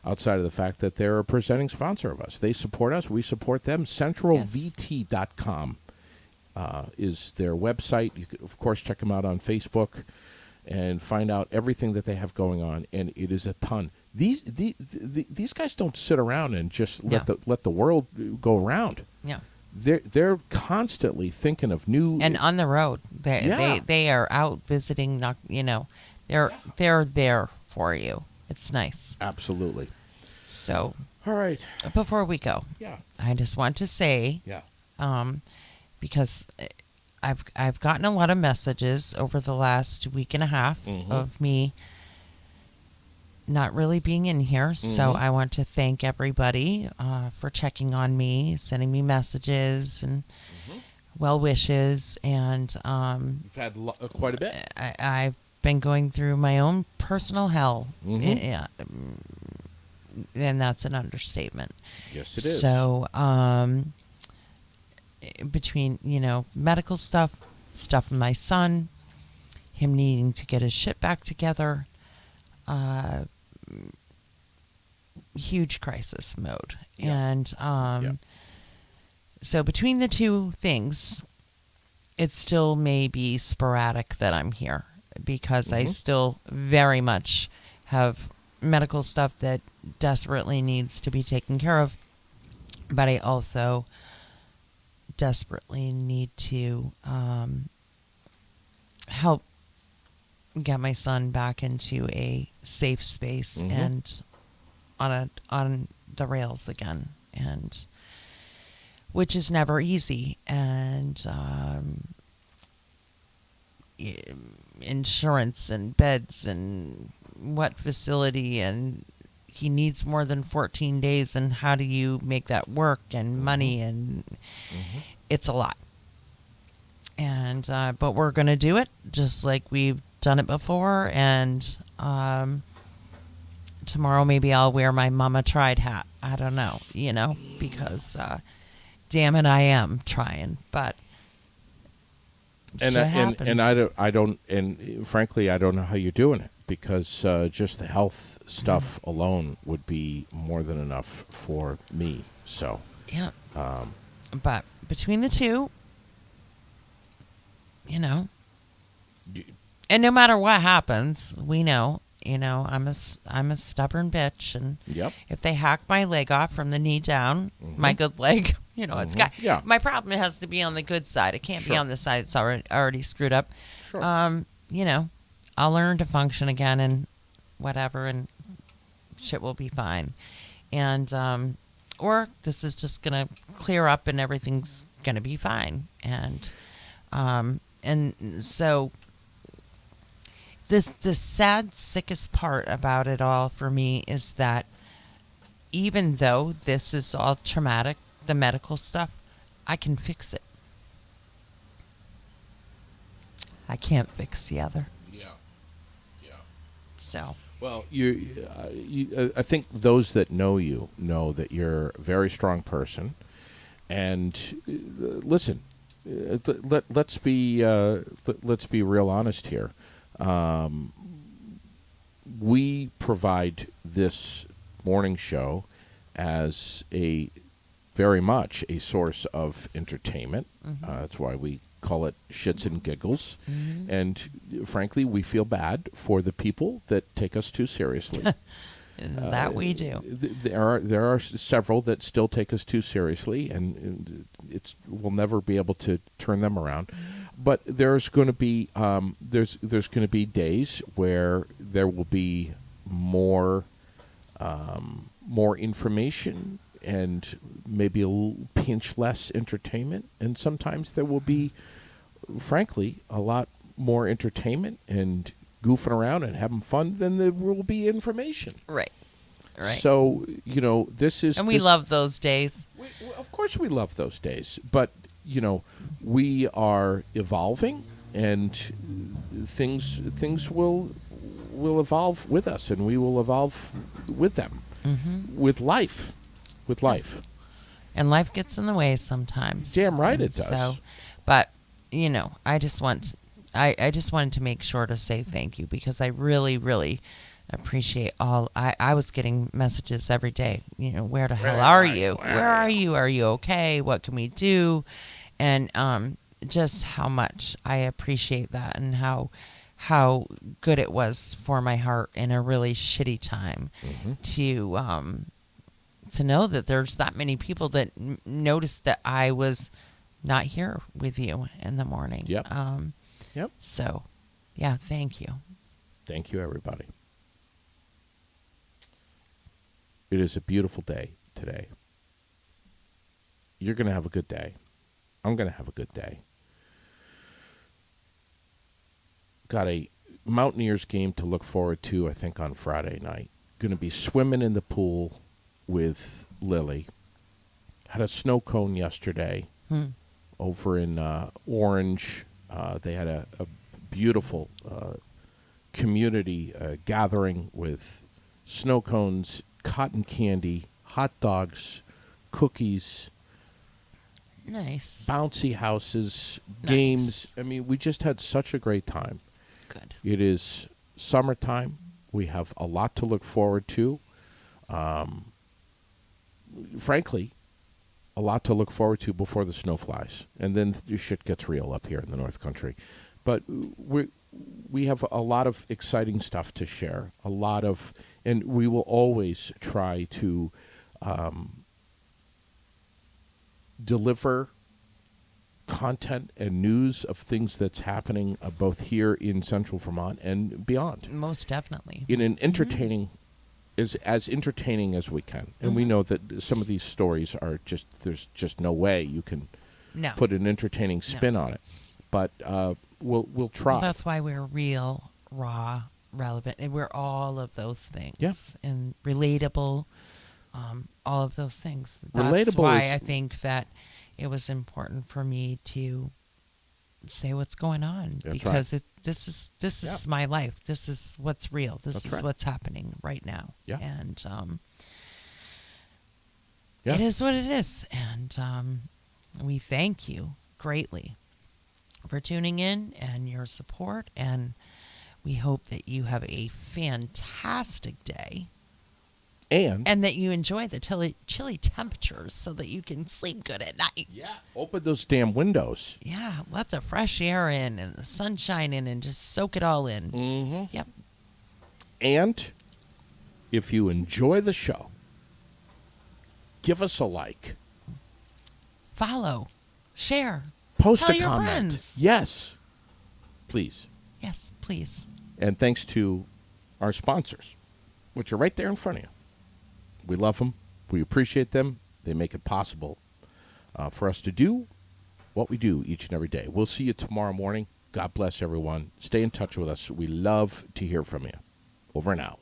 outside of the fact that they're a presenting sponsor of us, they support us. We support them. CentralVT.com is their website. You could, of course, check them out on Facebook and find out everything that they have going on, and it is a ton. These guys don't sit around and just let the world go around. Yeah. They're constantly thinking of new and on the road. They are out visiting. They're there for you. It's nice. Absolutely. So, all right. Before we go, I just want to say, because I've gotten a lot of messages over the last week and a half of me not really being in here. So I want to thank everybody for checking on me, sending me messages and well wishes. And you've had quite a bit. I've been going through my own personal hell. And that's an understatement. Yes, it is. So between, medical stuff with my son, him needing to get his shit back together, huge crisis mode. And so between the two things, it still may be sporadic that I'm here because I still very much have medical stuff that desperately needs to be taken care of, but I also desperately need to help get my son back into a safe space and on the rails again, and which is never easy. And insurance and beds and what facility, and he needs more than 14 days, and how do you make that work, and money, and it's a lot. And but we're going to do it just like we've done it before. And tomorrow maybe I'll wear my Mama Tried hat. I don't know, because damn it, I am trying. But and I don't, and frankly, I don't know how you're doing it, because just the health stuff alone would be more than enough for me. So yeah, but between the two, and no matter what happens, we know, I'm a stubborn bitch, and if they hack my leg off from the knee down, my good leg, it's got. Yeah. My problem has to be on the good side. It can't be on the side that's already screwed up. Sure. I'll learn to function again and whatever, and shit will be fine. And or this is just gonna clear up and everything's gonna be fine. And so the sad, sickest part about it all for me is that even though this is all traumatic, the medical stuff, I can fix it. I can't fix the other. Yeah. So. Well, I think those that know you know that you're a very strong person. And listen, let's be real honest here. We provide this morning show as very much a source of entertainment. That's why we call it Shits and Giggles. And frankly, we feel bad for the people that take us too seriously. That we do. There are several that still take us too seriously, and we'll never be able to turn them around. But there's going to be there's going to be days where there will be more information and maybe a pinch less entertainment, and sometimes there will be, frankly, a lot more entertainment and goofing around and having fun than there will be information. Right. So, this is... And we love those days. Of course we love those days. But, we are evolving, and things will evolve with us, and we will evolve with them. With life. And life gets in the way sometimes. Damn right it does. So, but, I just want I just wanted to make sure to say thank you because I really, really appreciate all. I was getting messages every day. Where the hell are you? Where are you? Are you okay? What can we do? And just how much I appreciate that and how good it was for my heart in a really shitty time to know that there's that many people that noticed that I was not here with you in the morning. Yep. Yep. So, yeah, thank you. Thank you, everybody. It is a beautiful day today. You're going to have a good day. I'm going to have a good day. Got a Mountaineers game to look forward to, I think, on Friday night. Going to be swimming in the pool with Lily. Had a snow cone yesterday over in Orange. They had a beautiful community gathering with snow cones, cotton candy, hot dogs, cookies. Nice. Bouncy houses, Nice. games. I mean, we just had such a great time. Good. It is summertime. We have a lot to look forward to. Frankly, a lot to look forward to before the snow flies. And then the shit gets real up here in the North Country. But we have a lot of exciting stuff to share. And we will always try to deliver content and news of things that's happening both here in Central Vermont and beyond. Most definitely. In an entertaining, as entertaining as we can. And we know that some of these stories are there's just no way you can put an entertaining spin on it. But we'll try. Well, that's why we're real, raw, relevant, and we're all of those things. Yeah. And relatable, all of those things. That's Relatable why is- I think that it was important for me to say what's going on That's because right. this is my life. This is what's real. This That's is right. what's happening right now. Yeah. And Yeah. it is what it is. And we thank you greatly for tuning in and your support. And we hope that you have a fantastic day. And that you enjoy the chilly temperatures so that you can sleep good at night. Yeah. Open those damn windows. Yeah, let the fresh air in and the sunshine in and just soak it all in. Mm-hmm. Yep. And if you enjoy the show, give us a like. Follow. Share. Post Tell a your comment. friends. Yes. Please. Yes, please. And thanks to our sponsors, which are right there in front of you. We love them. We appreciate them. They make it possible for us to do what we do each and every day. We'll see you tomorrow morning. God bless everyone. Stay in touch with us. We love to hear from you. Over and out.